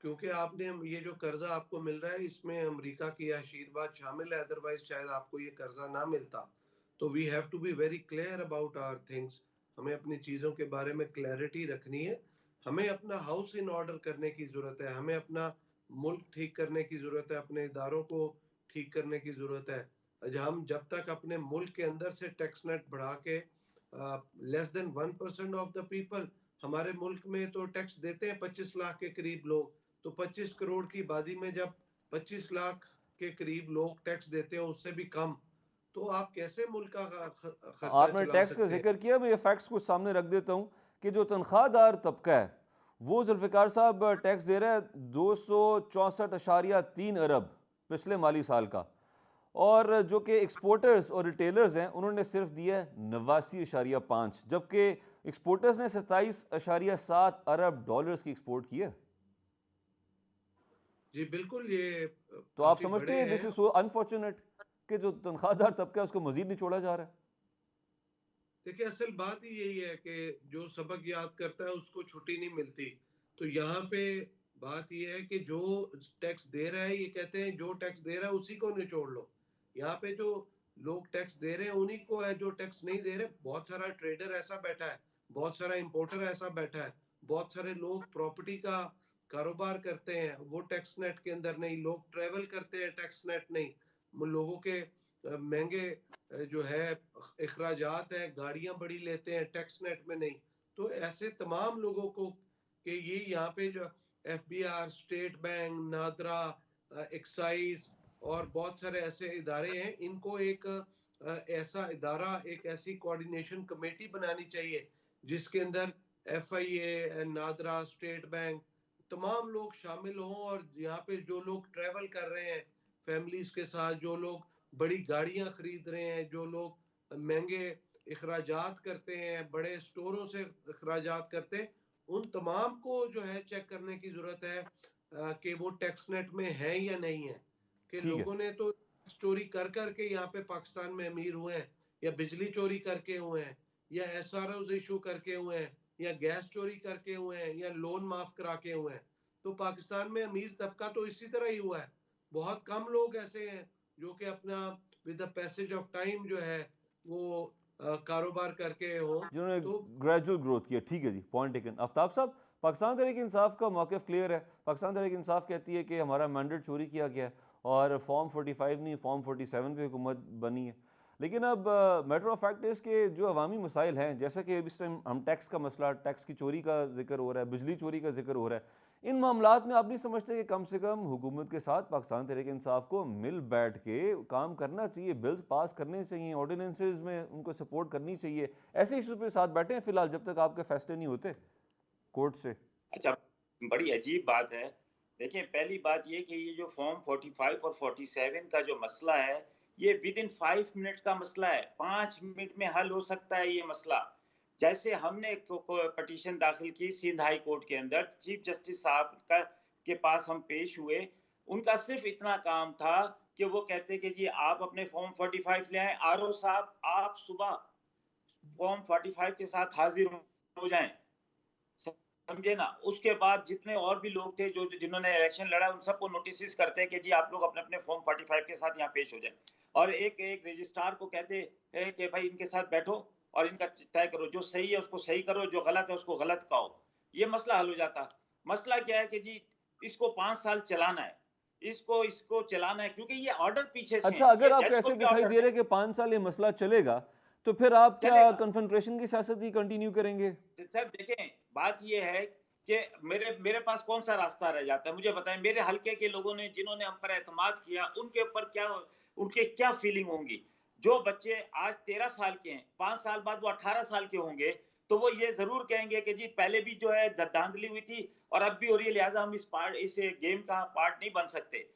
क्योंकि आपने ये जो कर्जा आपको मिल रहा है, इसमें अमेरिका की आशीर्वाद शामिल है, अदरवाइज शायद आपको ये कर्जा ना मिलता। तो we have to be very clear about our things. हमें अपनी चीजों के बारे में क्लैरिटी रखनी है। हमें अपना हाउस इन ऑर्डर करने की जरूरत है, हमें अपना मुल्क ठीक करने की जरूरत है, अपने इदारों को ठीक करने की जरूरत है। हम जब तक अपने मुल्क के अंदर से टैक्स नेट बढ़ा के less than 1% of the people, हमारे मुल्क में तो टैक्स देते हैं 25 लाख के करीब लोग। तो 25 करोड़ की आबादी में जब 25 लाख के करीब लोग टैक्स देते हैं, उससे भी कम, तो आप कैसे मुल्क का खर्चा आपने चला टैक्स का सकते हैं? जिक्र किया, मैं ये फैक्ट्स कुछ सामने रख देता हूँ कि जो तनख्वाहदार तबका है वो जुल्फ़िकार साहब टैक्स दे रहा है 264.3 अरब पिछले माली साल का, और जो कि एक्सपोर्टर्स और रिटेलर्स हैं उन्होंने सिर्फ दिया है 89.5, जबकि एक्सपोर्टर्स ने 27.7 अरब डॉलर्स की एक्सपोर्ट की है। जी बिल्कुल, ये तो आप काफी समझते बड़े हैं दिस हैं। इज सो अनफॉर्चुनेट कि जो तनख्वाहदार तबका है उसको मजीद नहीं छोड़ा जा रहा है। देखिए, असल बात ही यही है कि जो सबक याद करता है उसको छुट्टी नहीं मिलती। तो यहाँ पे बात ये है कि जो टैक्स दे रहा है, ये कहते हैं जो टैक्स दे रहा है उसी को निचोड़ लो। यहाँ पे जो लोग टैक्स दे रहे हैं उन्हीं को है, जो टैक्स नहीं दे रहे, बहुत सारा ट्रेडर ऐसा बैठा है, बहुत सारा इंपोर्टर ऐसा बैठा है, बहुत सारे लोग प्रॉपर्टी का कारोबार करते हैं, वो टैक्स नेट के अंदर नहीं, लोग ट्रेवल करते हैं, टैक्स नेट नहीं, लोगों के महंगे जो है अखराजात है, गाड़ियां बड़ी लेते हैं, टैक्स नेट में नहीं। तो ऐसे तमाम लोगों को कि ये यहाँ पे जो FBR, state bank, NADRA, excise और बहुत सारे ऐसे इदारे हैं, इनको एक ऐसा इदारा, एक ऐसी कोऑर्डिनेशन कमेटी बनानी चाहिए जिसके अंदर एफआईए, नादरा, स्टेट बैंक, तमाम लोग शामिल हों। और यहाँ पे जो लोग ट्रेवल कर रहे हैं फैमिलीज के साथ, जो लोग बड़ी गाड़ियां खरीद रहे हैं, जो लोग महंगे अखराजात करते हैं, बड़े स्टोरों से अखराजात करते हैं, उन तमाम को जो है चेक करने की जरूरत है कि वो टैक्स नेट में है या नहीं है। कि ठीक है। लोगों ने तो चोरी कर करके यहाँ पे पाकिस्तान में अमीर हुए हैं, या बिजली चोरी करके हुए हैं, या एसआरओ इशू करके हुए हैं, या गैस चोरी करके हुए हैं, या लोन माफ करा के हुए हैं। तो पाकिस्तान में अमीर तबका तो इसी तरह ही हुआ है। बहुत कम लोग ऐसे हैं जो कि अपना with the passage of time जो है वो कारोबार करके हो। जिन्होंने तो ग्रेजुअल ग्रोथ किया। ठीक है जी, पॉइंट टेकन। आफ्ताब साहब, पाकिस्तान तहरीक इंसाफ का मौक़िफ़ क्लियर है। पाकिस्तान तहरीक इंसाफ कहती है कि हमारा मैंडेट चोरी किया गया है और फॉर्म 45 नहीं, फॉर्म 47 पे हुकूमत बनी है। लेकिन अब मैटर ऑफ फैक्ट इज़ के जो अवामी मसाइल हैं, जैसा कि इस टाइम हम टैक्स का मसला, टैक्स की चोरी का जिक्र हो रहा है, बिजली चोरी का जिक्र हो रहा है, इन मामलात में आप नहीं समझते कि कम से कम हुकूमत के साथ पाकिस्तान तहरीक इंसाफ को मिल बैठ के काम करना चाहिए, बिल्स पास करने चाहिए, ऑर्डिनेंसेस में उनको सपोर्ट करनी चाहिए? ऐसे इशू पे साथ बैठे हैं फिलहाल जब तक आपके फैसले नहीं होते कोर्ट से? अच्छा, बड़ी अजीब बात है। देखिए, पहली बात ये कि ये जो फॉर्म 45 और 47 का जो मसला है, ये विद इन 5 मिनट का मसला है। 5 मिनट में हल हो सकता है ये मसला। जैसे हमने को पिटीशन दाखिल की सिंध हाई कोर्ट के अंदर, चीफ जस्टिस साहब का के पास हम पेश हुए। उनका सिर्फ़ इतना काम था कि वो कहते कि जी आप अपने फॉर्म 45 ले आएँ। आरओ साहब, आप सुबह फॉर्म 45 के साथ हाज़िर हो जाएँ। समझे ना? उसके बाद जितने और भी लोग थे जो जिन्होंने इलेक्शन लड़ा, उन सबको नोटिसेस करते हैं कि जी आप लोग अपने-अपने फॉर्म 45 के साथ यहाँ पेश हो जाएँ। और एक-एक रजिस्ट्रार को कहते हैं कि भाई इनके साथ बैठो और इनका तय करो, जो सही है उसको सही करो, जो गलत है उसको गलत कहो। ये मसला हल हो जाता। मसला क्या है कि जी इसको 5 साल चलाना है, इसको इसको चलाना है क्योंकि ये ऑर्डर पीछे से अच्छा, हैं, अगर ये आपको जज को ऐसे भी दिखाई ऑर्डर दे रहा है, है कि 5 साल ये मसला चलेगा, तो फिर आप क्या चलेगा। कन्फ्रंट्रेशन की सियासत ही कंटिन्यू करेंगे? सर देखें, बात ये है कि मेरे मेरे पास कौन-सा रास्ता रह जाता है? मुझे बताएँ, मेरे हलके के लोगों ने जिन्होंने हम पर एतमाद किया, उनके ऊपर क्या उनकी क्या फीलिंग होंगी? जो बच्चे आज 13 साल के हैं, 5 साल बाद वो 18 साल के होंगे, तो वो ये ज़रूर कहेंगे कि जी पहले भी जो है धांधली हुई थी और अब भी हो रही है, लिहाज़ा हम इस गेम का पार्ट नहीं बन सकते।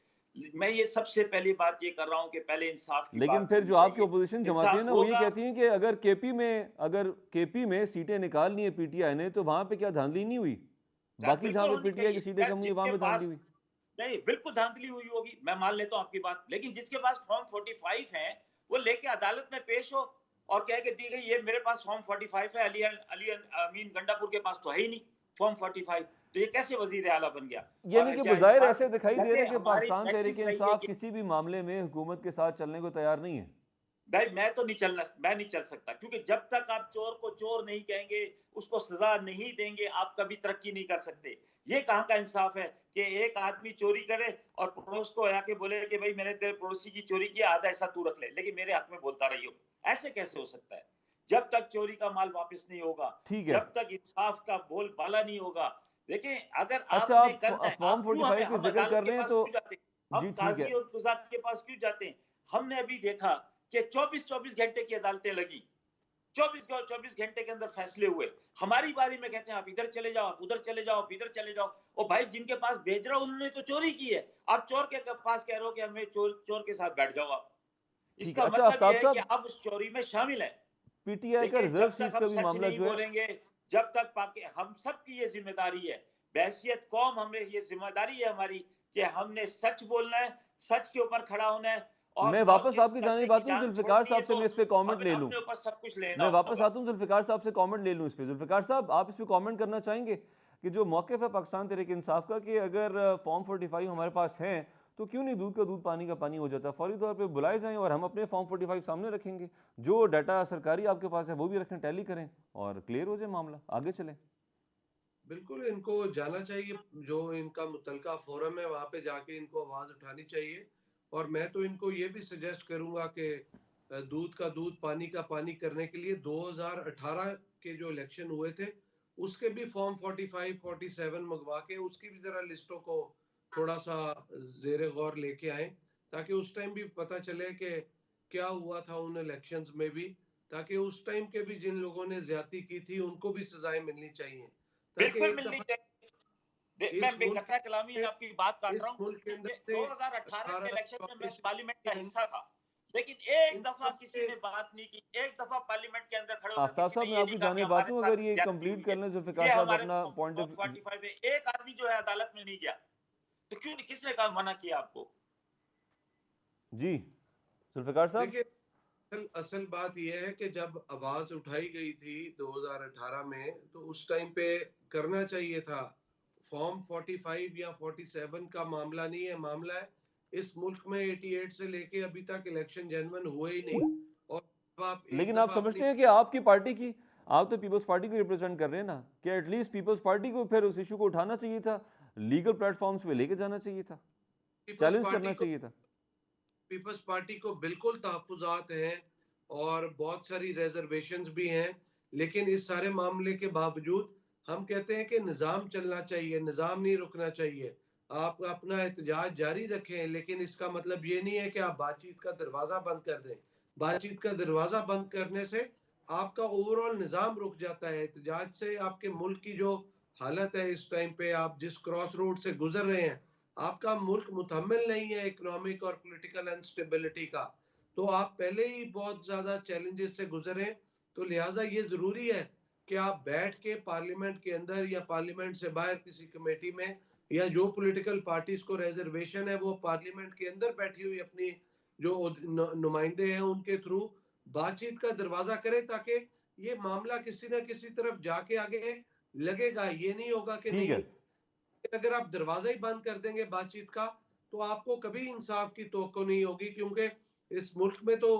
मैं ये सबसे पहली बात ये कर रहा हूँ कि पहले इंसाफ की लेकिन बात फिर होनी जो आपकी चाहिए। ओपोजिशन जमातें हैं इंसाफ ना, वो ये होगा कहती हैं कि अगर केपी में सीटें निकालनी है पीटीआई ने, तो वहाँ पे क्या धांधली नहीं हुई? सर बाकी जहाँ बिल्कुल पे होनी पीटीआई की चाहिए। सीटें यार कम हुई, वहाँ जिनके पे धांधली पास हुई। नहीं, बिल्कुल धांधली हुई होगी, मैं मान लेता हूँ आपकी बात। लेकिन जिसके पास फॉर्म 45 है, वो लेके अदालत में पेश हो और कह के दी गई ये मेरे पास फॉर्म 45 है, अली अमीन गंडापुर के पास तो है ही नहीं फॉर्म 45, तो ये कैसे वज़ीर आला बन गया? यानी और कि जाहिर सी बज़ाहिर बात ऐसे है, दिखाई दे रहा है वैसे कि हमारी पाकिस्तान तहरीक प्रैक्टिस रही है इंसाफ कि किसी भी मामले में हुकूमत के साथ चलने को तैयार नहीं है। भाई मैं नहीं चल सकता क्योंकि जब तक आप चोर को चोर नहीं कहेंगे, उसको सजा नहीं देंगे, आप कभी तरक्की नहीं कर सकते। ये कहाँ का इंसाफ है कि एक आदमी चोरी करे और पड़ोस को आके बोले कि भाई मैंने तेरे पड़ोसी की चोरी किया, आधा हिस्सा तू रख ले, लेकिन मेरे हक में बोलता रही हो। ऐसे कैसे हो सकता है? जब तक चोरी का माल वापस नहीं होगा, ठीक है। जब तक इंसाफ का बोलबाला नहीं होगा, देखिए अगर अच्छा, आपने आप करना है, फॉर्म आप क्यों 45 का हम जिक्र अदालत कर के रहे हैं पास तो क्यों जाते हैं? हम जी ठीक है। काज़ी और कुज़ात के पास क्यों जाते हैं? हमने अभी देखा कि 24-24 घंटे की अदालतें लगी। 24 घंटे के अंदर फैसले हुए। हमारी बारी में कहते हैं आप इधर चले जाओ, आप उधर चले जाओ, आप इधर चले जाओ। ओ भाई जिनके पास भेज रहा हूँ उन्होंने तो चोरी की है। आप चोर के पास कह रहे हो कि हमें चोर चोर के साथ बैठ जाओ आप। ठीक है। इसका अच्छा, मतलब आफ्ताब ये है कि साहब, आप उस चोरी में शामिल हैं। पीटीआई का देखिए रिजर्व जब तक सीट्स हम का भी सच मामला नहीं जो है, बोलेंगे, जब तक पाकि हम सबकी ये ज़िम्मेदारी है। बहैसियत कौम हमें ये ज़िम्मेदारी है हमारी कि हमने सच बोलना है, सच के ऊपर खड़ा होना है मैं और वापस इस आपकी कर्ज़े जानिब की आता हूँ, जान जुल्फ़िकार छोड़नी है साहब से तो मैं इस पे कमेंट हमें ले लूँ। अपने ऊपर सब कुछ लेना मैं वापस होगा। आता हूँ, जुल्फ़िकार साहब से कमेंट ले लूँ इस पे। जुल्फ़िकार साहब, आप इस पे कमेंट करना चाहेंगे कि जो मौक़िफ़ है पाकिस्तान तहरीक इंसाफ का कि अगर फॉर्म 45 हमारे पास हैं, तो क्यों नहीं दूध का दूध पानी का पानी हो जाता? फ़ौरी तौर पे बुलाए जाएँ और हम अपने फॉर्म 45 सामने रखेंगे। जो डाटा सरकारी आपके पास है वो भी रखें, टैली करें और क्लियर हो जाए मामला, आगे चलें। बिल्कुल इनको जाना चाहिए, जो इनका मुतलका फोरम है वहां पे जाके इनको आवाज उठानी चाहिए। और मैं तो इनको ये भी सजेस्ट करूंगा कि दूध का दूध पानी का पानी करने के लिए 2018 के जो इलेक्शन हुए थे उसके भी फॉर्म 45 47 मंगवा के उसकी भी जरा लिस्टों को थोड़ा सा जेर गौर लेके आए, ताकि उस टाइम भी पता चले कि क्या हुआ था उन इलेक्शंस में भी, ताकि उस टाइम के भी जिन लोगों ने ज्यादती की थी उनको भी सजाएं मिलनी चाहिए, ताकि बिल्कुल एक मिलनी दफा चाहिए। मैं इस मुल्क बेकता कलामी के आपकी बात काट रहा इस हूँ मुल्क के अंदर कि से 2018 के 18 इलेक्शन में मैं पार्लियामेंट का 44 हिस्सा था। लेकिन एक इन दफा सब किसी से ने बात नहीं की। एक दफा पार्लियामेंट के अंदर खड़े होकर आफ्ताब किसी ने साहब, मैं ये नहीं आपकी कहा कि जानिब हमारे आता हूँ, साथ अगर ये ज्यादती कंप्लीट हुई कर है। लें जुल्फ़िकार ये साहब हमारे अपना पॉइंट फॉर्म ऑफ। 45 है। एक आदमी जो है अदालत में नहीं गया। तो क्यों नहीं, किसने कहा मना किया आपको? जी, जुल्फ़िकार साहब। देखिए, असल असल बात यह है कि जब आवाज उठाई गई थी 2018 में तो उस टाइम पे करना चाहिए था। फॉर्म 45 या 47 का मामला नहीं है, मामला है इस मुल्क में 88 से लेके अभी तक इलेक्शन जेन्युइन हुए ही नहीं। और अब आप एक लेकिन आप दफा अपनी समझते हैं कि आपकी पार्टी की, आप तो पीपल्स पार्टी को रिप्रेजेंट कर रहे हैं ना, कि एटलीस्ट पीपल्स पार्टी को फिर उस इशू को उठाना चाहिए था, लीगल प्लेटफॉर्म्स पे लेके जाना चाहिए था, पीपल्स चैलेंज पार्टी करना को चाहिए था। पीपल्स पार्टी को बिल्कुल तहफुजात हैं और बहुत सारी रिजर्वेशंस भी हैं, लेकिन इस सारे मामले के बावजूद हम कहते हैं कि निज़ाम चलना चाहिए, निज़ाम नहीं रुकना चाहिए। आप अपना एहतजाज जारी रखें, लेकिन इसका मतलब ये नहीं है कि आप बातचीत का दरवाज़ा बंद कर दें। बातचीत का दरवाज़ा बंद करने से आपका ओवरऑल निज़ाम रुक जाता है। एहतजाज से आपके मुल्क की जो हालत है इस टाइम पे, आप जिस क्रॉस रोड से गुजर रहे हैं, आपका मुल्क मुतहम्मिल नहीं है इकोनॉमिक और पॉलिटिकल अनस्टेबिलिटी का। तो आप पहले ही बहुत ज़्यादा चैलेंजेस से गुजरे, तो लिहाजा ये ज़रूरी है कि आप बैठ के पार्लियामेंट के अंदर या पार्लियामेंट से बाहर किसी कमेटी में, या जो पॉलिटिकल पार्टीज को रिजर्वेशन है वो पार्लियामेंट के अंदर बैठी हुई अपनी जो नुमाइंदे हैं उनके थ्रू बातचीत का दरवाजा करें, ताकि ये मामला किसी ना किसी तरफ जाके आगे लगेगा, ये नहीं होगा कि ठीक नहीं। है। अगर आप दरवाजा ही बंद कर देंगे बातचीत का, तो आपको कभी इंसाफ की तवक्को नहीं होगी, क्योंकि इस मुल्क में तो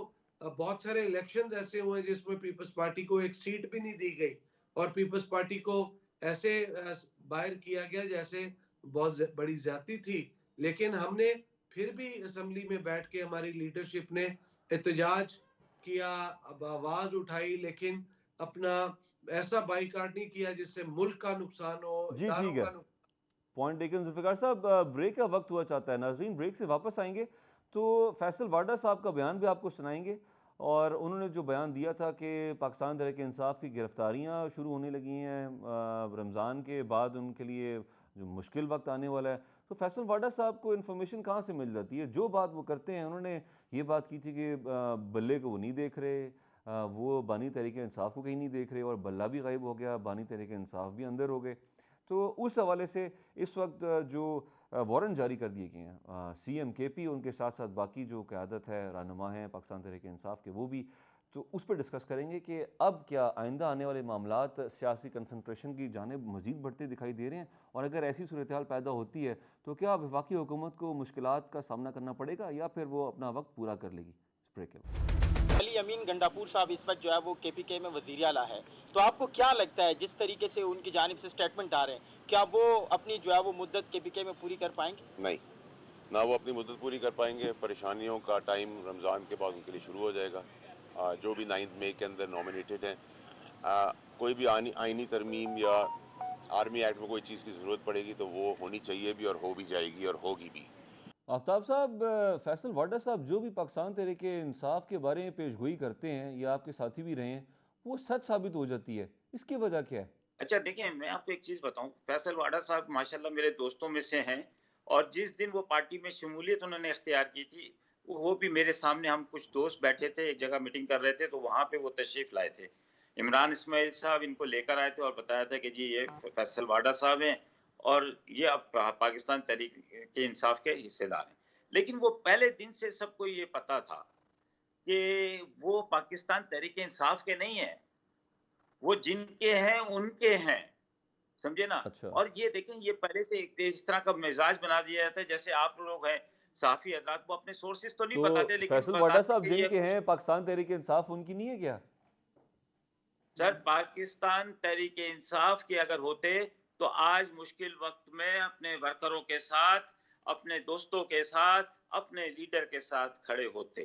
बहुत सारे इलेक्शंस ऐसे हुए जिसमें पीपल्स पार्टी को एक सीट भी नहीं दी गई, और पीपल्स पार्टी को ऐसे बाहर किया गया जैसे बहुत बड़ी ज्यादती थी। लेकिन हमने फिर भी असेंबली में बैठ के हमारी लीडरशिप ने एहतजाज किया, अब आवाज उठाई, लेकिन अपना ऐसा बाइकाट नहीं किया जिससे मुल्क का नुकसान हो, जी इदारों ठीक है, का नुकसान। Point taken. जुल्फ़िकार साहब, ब्रेक का वक्त हुआ चाहता है, नाज़रीन ब्रेक से वापस आएंगे तो फैसल वाडा साहब का बयान भी आपको सुनाएंगे। और उन्होंने जो बयान दिया था कि पाकिस्तान तहरीक इंसाफ की गिरफ्तारियां शुरू होने लगी हैं रमज़ान के बाद, उनके लिए जो मुश्किल वक्त आने वाला है, तो फैसल वाडा साहब को इन्फॉर्मेशन कहाँ से मिल जाती है? जो बात वो करते हैं, उन्होंने ये बात की थी कि बल्ले को वो नहीं देख रहे, वो बानी तहरीक इंसाफ को कहीं नहीं देख रहे, और बल्ला भी गायब हो गया, बानी तहरीक इंसाफ भी अंदर हो गए। तो उस हवाले से इस वक्त जो वारंट जारी कर दिए गए हैं CM KP, उनके साथ साथ बाकी जो क़यादत है, रहनुमा हैं पाकिस्तान तहरीक इंसाफ के, वो भी, तो उस पर डिस्कस करेंगे कि अब क्या आइंदा आने वाले मामलात सियासी कन्फंट्रेशन की जानिब मज़ीद बढ़ते दिखाई दे रहे हैं, और अगर ऐसी सूरत हाल पैदा होती है तो क्या वफाकी हुकूमत को मुश्किलात का सामना करना पड़ेगा, या फिर वो अपना वक्त पूरा कर लेगी? ब्रेक के बाद। अली अमीन गंडापुर साहब इस वक्त जो है वो KPK में वज़ीर आला है, तो आपको क्या लगता है जिस तरीके से उनकी जानिब से स्टेटमेंट आ रहे हैं, क्या वो अपनी जो है वो मुद्दत KPK में पूरी कर पाएंगे? नहीं, ना वो अपनी मुद्दत पूरी कर पाएंगे। परेशानियों का टाइम रमज़ान के बाद उनके लिए शुरू हो जाएगा। जो भी 9 मई के अंदर नॉमिनेटेड हैं, कोई भी आइनी तरमीम या आर्मी एक्ट में कोई चीज़ की ज़रूरत पड़ेगी तो वो होनी चाहिए भी, और हो भी जाएगी और होगी भी। आफ्ताब साहब, फैसल वाडा साहब जो भी पाकिस्तान तहरीक इंसाफ के बारे में पेशगोई करते हैं, या आपके साथी भी रहे हैं, वो सच साबित हो जाती है, इसकी वजह क्या है? अच्छा देखिए, मैं आपको एक चीज़ बताऊँ, फैसल वाडा साहब माशाल्लाह मेरे दोस्तों में से हैं, और जिस दिन वो पार्टी में शमूलियत उन्होंने इख्तियार की थी, वो भी मेरे सामने, हम कुछ दोस्त बैठे थे, एक जगह मीटिंग कर रहे थे, तो वहाँ पे वो तशरीफ़ लाए थे। इमरान इस्माइल साहब इनको लेकर आए थे और बताया था कि जी ये फैसल वाडा साहब हैं, और ये अब पाकिस्तान तहरीक के इंसाफ के हिस्सेदार हैं। लेकिन वो पहले दिन से सबको ये पता था कि वो पाकिस्तान तहरीक इंसाफ के नहीं हैं, वो जिनके हैं उनके हैं, समझे ना? अच्छा। और ये देखें, ये पहले से एक इस तरह का मिजाज बना दिया जाता है, जैसे आप लोग हैं सहाफ़ी हज़रात, वो अपने सोर्सेज़ तो नहीं तो बताते, लेकिन फैसल वाडा बताते साहब हैं कि ये जिनके हैं, पाकिस्तान तहरीक इंसाफ उनकी नहीं है क्या? सर, पाकिस्तान तहरीक इंसाफ के अगर होते तो आज मुश्किल वक्त में अपने वर्करों के साथ, अपने दोस्तों के साथ, अपने लीडर के साथ खड़े होते।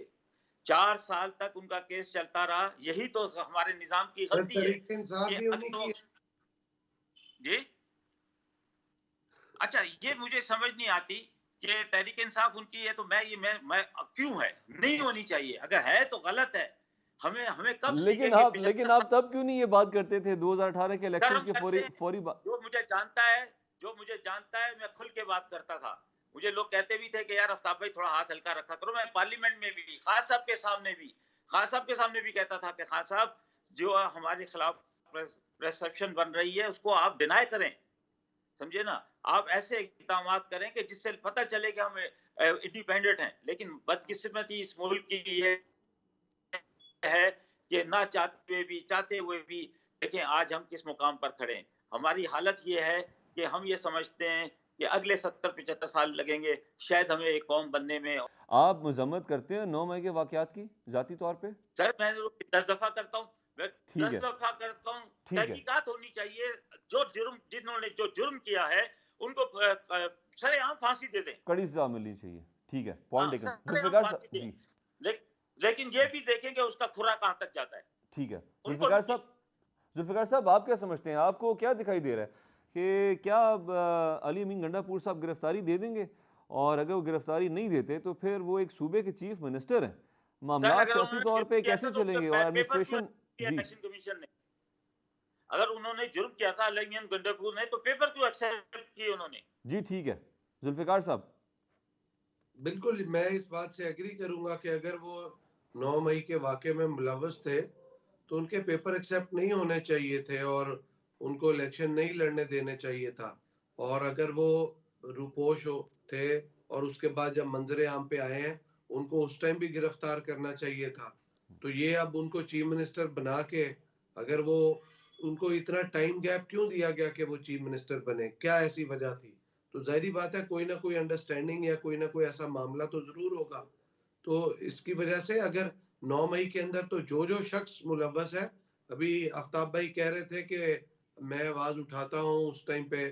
4 साल तक उनका केस चलता रहा, यही तो हमारे निज़ाम की सर, गलती है तहरीक इंसाफ कि भी उन्हीं की है। जी? अच्छा, ये मुझे समझ नहीं आती कि तहरीक इंसाफ उनकी है, तो मैं क्यों है? नहीं होनी चाहिए, अगर है तो गलत है। हमें हमें कब लेकिन सीखेंगे? आप 75 लेकिन आप साल तब क्यों नहीं ये बात करते थे 2018 के सर, इलेक्शंस हम के करते फौरी हैं। फौरी जो मुझे जानता है मैं खुल के बात करता था। मुझे लोग कहते भी थे कि यार आफ्ताब भाई थोड़ा हाथ हल्का रखा करो। मैं पार्लियामेंट में भी, खान साहब के सामने भी कहता था कि खान साहब, जो हमारे खिलाफ परसेप्शन बन रही है उसको आप डिनाई करें, समझे ना? आप ऐसे इक़दामात करें कि जिससे पता चले कि हम इंडिपेंडेंट हैं। लेकिन बदकिस्मती इस मुल्क की ये है कि ना चाहते हुए भी देखें आज हम किस मुकाम पर खड़े हैं। हमारी हालत ये है कि हम ये समझते हैं कि अगले 70-75 साल लगेंगे शायद हमें एक कौम बनने में। आप मजम्मत करते हैं 9 मई के वाक़यात की ज़ाती तौर पे? सर, मैं 10 दफ़ा करता हूँ, मैं ठीक 10 है, दफ़ा करता हूँ। ठीक है। तहकीकात होनी चाहिए। जिन्होंने जो जुर्म किया है उनको सरेआम फांसी दे दें। कड़ी सज़ा मिलनी चाहिए। ठीक है, पॉइंट हाँ, टेकन। सरेआम जुल्फ़िकार फांसी साहब दें। जी, ले, लेकिन ये भी देखें कि उसका खुरा कहाँ तक जाता है। ठीक है। उनको जुल्फ़िकार साहब आप क्या समझते हैं? आपको क्या दिखाई दे रहा है कि क्या अब अली अमीन गंडापुर साहब गिरफ्तारी दे देंगे? और अगर वो गिरफ्तारी नहीं देते तो फिर वो एक सूबे के चीफ मिनिस्टर हैं। सर, मामलात अगर सियासी उन्होंने तौर जुर्म पे किया था कैसे तो उनके चलेंगे, और पेपर्स क्यों एडमिनिस्ट्रेशन किया जी, इलेक्शन कमीशन ने? अगर उन्होंने जुर्म किया था अलियन गंडापुर ने, तो पेपर क्यों एक्सेप्ट किए उन्होंने? जी ठीक है। जुल्फ़िकार साहब बिल्कुल, मैं इस बात से एग्री करूंगा कि अगर वो 9 मई के वाक़े में मुलव्वस थे, तो उनके पेपर एक्सेप्ट नहीं होने चाहिए थे और उनको इलेक्शन नहीं लड़ने देने चाहिए था। और अगर वो रूपोश थे और उसके बाद जब मंजर आम पे आए हैं, उनको उस टाइम भी गिरफ्तार करना चाहिए था। तो ये अब उनको चीफ मिनिस्टर बना के, अगर वो उनको इतना टाइम गैप क्यों दिया गया कि वो चीफ मिनिस्टर बने, क्या ऐसी वजह थी? तो जाहिर बात है कोई ना कोई अंडरस्टैंडिंग या कोई ना कोई ऐसा मामला तो जरूर होगा। तो इसकी वजह से अगर 9 मई के अंदर तो जो शख्स मुलव्वस है, अभी आफ्ताब भाई कह रहे थे कि मैं आवाज उठाता हूँ उस टाइम पे,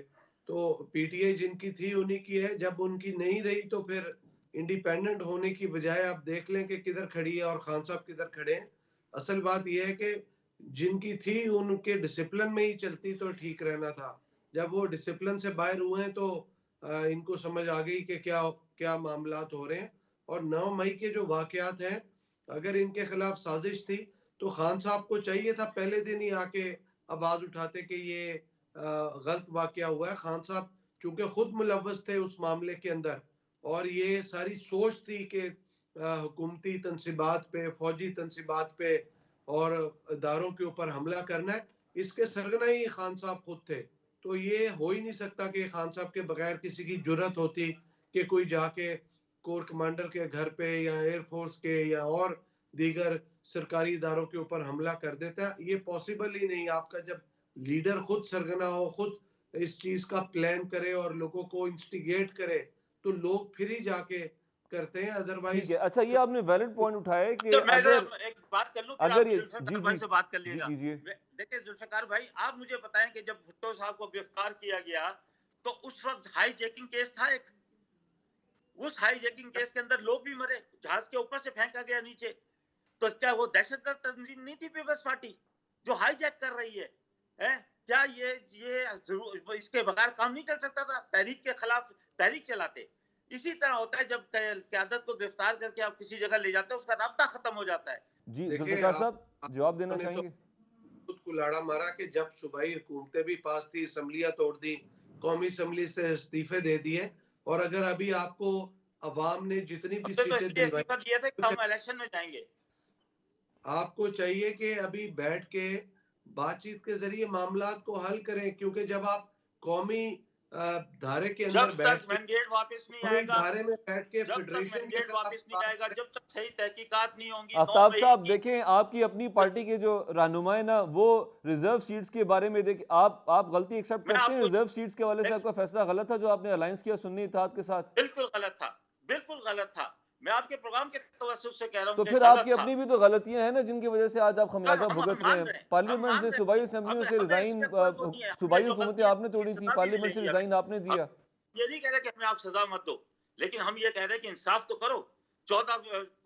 तो पीटीआई जिनकी थी उन्हीं की है, जब उनकी नहीं रही तो फिर इंडिपेंडेंट होने की बजाय आप देख लें कि किधर खड़ी है और खान साहब किधर खड़े हैं। असल बात यह है कि जिनकी थी उनके डिसिप्लिन में ही चलती तो ठीक रहना था। जब वो डिसिप्लिन से बाहर हुए हैं तो इनको समझ आ गई कि क्या क्या मामलात हो रहे हैं। और 9 मई के जो वाकयात हैं, अगर इनके खिलाफ साजिश थी तो खान साहब को चाहिए था पहले दिन ही आके आवाज उठाते कि ये गलत वाकया हुआ है। खान साहब चूंकि खुद मुलव्वस थे उस मामले के अंदर, और ये सारी सोच थी कि हुकूमती तनसीबात पे, फौजी तनसीबात पे और इदारों के ऊपर हमला करना है, इसके सरगना ही खान साहब खुद थे। तो ये हो ही नहीं सकता कि खान साहब के बगैर किसी की जुर्रत होती कि कोई जाके कोर कमांडर के घर पे या एयरफोर्स के या और दीगर सरकारी इदारों के ऊपर हमला कर देता है। ये पॉसिबल ही नहीं। आपका जब लीडर खुद सरगना हो, खुद इस चीज का प्लान करे और लोगों को इंस्टिगेट करे, तो लोग फिर ही जाके करते हैं, ठीक अदरवाइज है। अच्छा, ये आपने वैलिड पॉइंट उठाया है कि तो मैं जरा अगर एक बात कर लूं, फिर अगर आप ये जुल्फिकार जी भाई जी से बात कर जी लीजिएगा। कीजिए। देखिए जुल्फिकार भाई, आप मुझे बताएं कि जब भुट्टो साहब को गिरफ्तार किया गया तो उस वक्त हाईजैकिंग केस था एक। उस हाईजैकिंग केस के अंदर लोग भी मरे, जहाज के ऊपर से फेंका गया नीचे। तो क्या वो दहशतगर्द तंजीम नहीं थी पीपल्स पार्टी जो हाईजैक कर रही है? हैं? क्या ये इसके बगैर काम नहीं चल सकता था? तहरीक के खिलाफ तहरीक चलाते। इसी तरह होता है जब क़यादत को गिरफ्तार करके आप किसी जगह ले जाते हो, उसका राब्ता खत्म हो जाता है। जी देखें जुल्फिकार साहब, जवाब देना आपने तो चाहेंगे? खुद कुल्हाड़ा मारा कि जब सूबाई हुकूमतें भी पास थी, असम्बलियां तोड़ दी, कौमी असम्बली से इस्तीफे दे दिए, और अगर अभी आपको अवाम ने जितनी भी हमने तो सीटें इसलिए दिलवाई, इस्तीफा दिया था कि तो हम इलेक्शन में जाएंगे। आपको चाहिए कि अभी बैठ के बातचीत के जरिए मामलात को हल करें, क्योंकि जब आप कौमी धारे के अंदर जब बैठ तक के, मैंडेट वापस नहीं कौमी आएगा, धारे में बैठ के जब तक फेडरेशन के मैंडेट खिलाफ वापस नहीं बात आएगा, करें। जब तक सही तहकीकात नहीं होंगी 9 आफ्ताब मई साहब की। देखें, आपकी अपनी पार्टी के जो रहनुमा है ना, वो रिजर्व सीट्स के बारे में देखें, आप गलती एक्सेप्ट मैं करते हैं? आपको रिजर्व सीट्स के हवाले से आपका फैसला गलत था जो आपने अलायंस किया सुन्नी इत्तेहाद के साथ? बिल्कुल गलत था, बिल्कुल गलत था। मैं आपके प्रोग्राम के तवज्जुह से कह रहा हूं तो कि फिर गलत आपकी था। अपनी भी तो गलतियां हैं ना, जिनकी वजह से आज आप सर खमियाजा हम भुगत रहे मान हैं। रहे हैं, हम पार्लियामेंट मान से, रहे सूबाई हैं। असम्बलियों से हमें रिजाइन, इसमें कोई वो नहीं है। हमने सूबाई जो हुकूमतें गलतियां आपने की तोड़ी उसकी थी, सजा भी ले पार्लियामेंट से ली है। रिजाइन आपने हम दिया। ये नहीं कह रहे कि हमें आप सजा मत दो, लेकिन हम ये कह रहे हैं कि इंसाफ तो करो। 14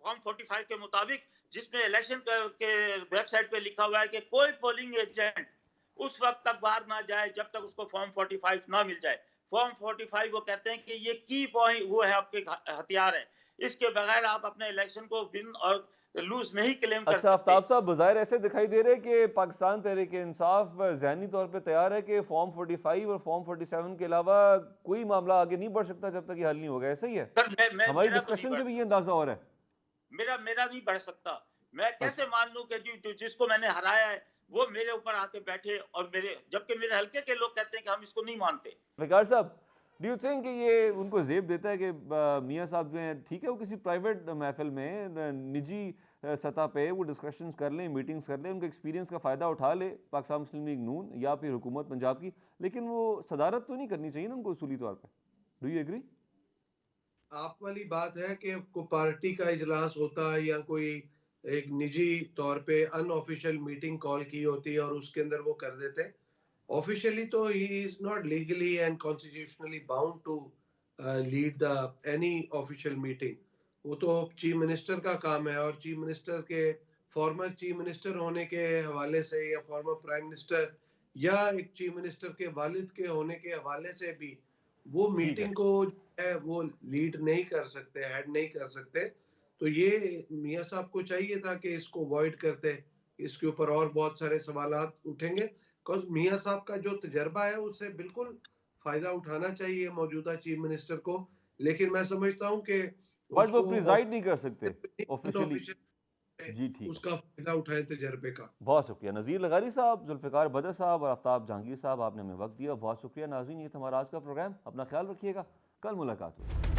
फॉर्म 45 के मुताबिक, जिसमें इलेक्शन के वेबसाइट पे लिखा हुआ है कि कोई पोलिंग एजेंट उस वक्त तक बाहर ना जाए जब तक उसको फॉर्म 45 ना मिल जाए। फॉर्म 45 वो कहते हैं कि ये की पॉइंट वो है, आपके हथियार है। इसके बगैर आप अपने इलेक्शन को विन और लूज नहीं क्लेम कर अच्छा सकते। आफ्ताब साहब, बज़ाहिर ऐसे दिखाई दे रहे हैं कि पाकिस्तान तहरीक इंसाफ ज़हनी तौर पे तैयार है कि फॉर्म 45 और फॉर्म 47 के अलावा कोई मामला आगे नहीं बढ़ सकता जब तक ये हल नहीं होगा, ऐसा ही है? सर हमारी मेरा तो नहीं डिस्कशन बढ़ से भी ये अंदाजा हो रहा है। मेरा नहीं बढ़ सकता। मैं कैसे मान लूं कि जिसको मैंने हराया है वो मेरे ऊपर आके बैठे, और जबकि मेरे हल्के के लोग कहते हैं कि हम इसको नहीं मानते। विकार साहब, डू यू थिंक कि ये उनको जेब देता है कि मियाँ साहब जो हैं, ठीक है, वो किसी प्राइवेट महफिल में निजी सतह पे वो डिस्कशंस कर लें, मीटिंग्स कर लें, उनके एक्सपीरियंस का फ़ायदा उठा ले पाकिस्तान मुस्लिम लीग नून या फिर हुकूमत पंजाब की, लेकिन वो सदारत तो नहीं करनी चाहिए ना उनको उसूली तौर पर? Do you agree? आप वाली बात है कि कोई पार्टी का इजलास होता है या कोई एक निजी तौर पे अनऑफिशियल मीटिंग कॉल की होती है और उसके अंदर वो कर देते हैं। ऑफिशियली तो he is not legally and constitutionally bound to lead the any official meeting. वो तो चीफ मिनिस्टर का काम है, और चीफ मिनिस्टर के फॉर्मर चीफ मिनिस्टर होने के हवाले से या फॉर्मर प्राइम मिनिस्टर या एक चीफ मिनिस्टर के वालिद के होने के हवाले से भी वो ठीक है। मीटिंग को है वो लीड नहीं कर सकते, हेड नहीं कर सकते। तो ये मियाँ साहब को चाहिए था कि इसको अवॉइड करते, इसके ऊपर और बहुत सारे सवालात उठेंगे। बिकॉज मियाँ साहब का जो तजर्बा है उससे बिल्कुल फायदा उठाना चाहिए मौजूदा चीफ मिनिस्टर को, लेकिन मैं समझता हूँ कि बट वो उसको प्रिजाइड नहीं कर सकते ऑफिशियली। ऑफिशियल जी ठीक है। उसका फायदा उठाए तजर्बे का। बहुत शुक्रिया नज़ीर लगारी साहब, जुल्फ़िकार बदर साहब और आफ्ताब जहांगीर साहब, आपने हमें वक्त दिया, बहुत शुक्रिया। नाज़रीन, ये था हमारा आज का प्रोग्राम। अपना ख्याल रखिएगा, कल मुलाकात होगी।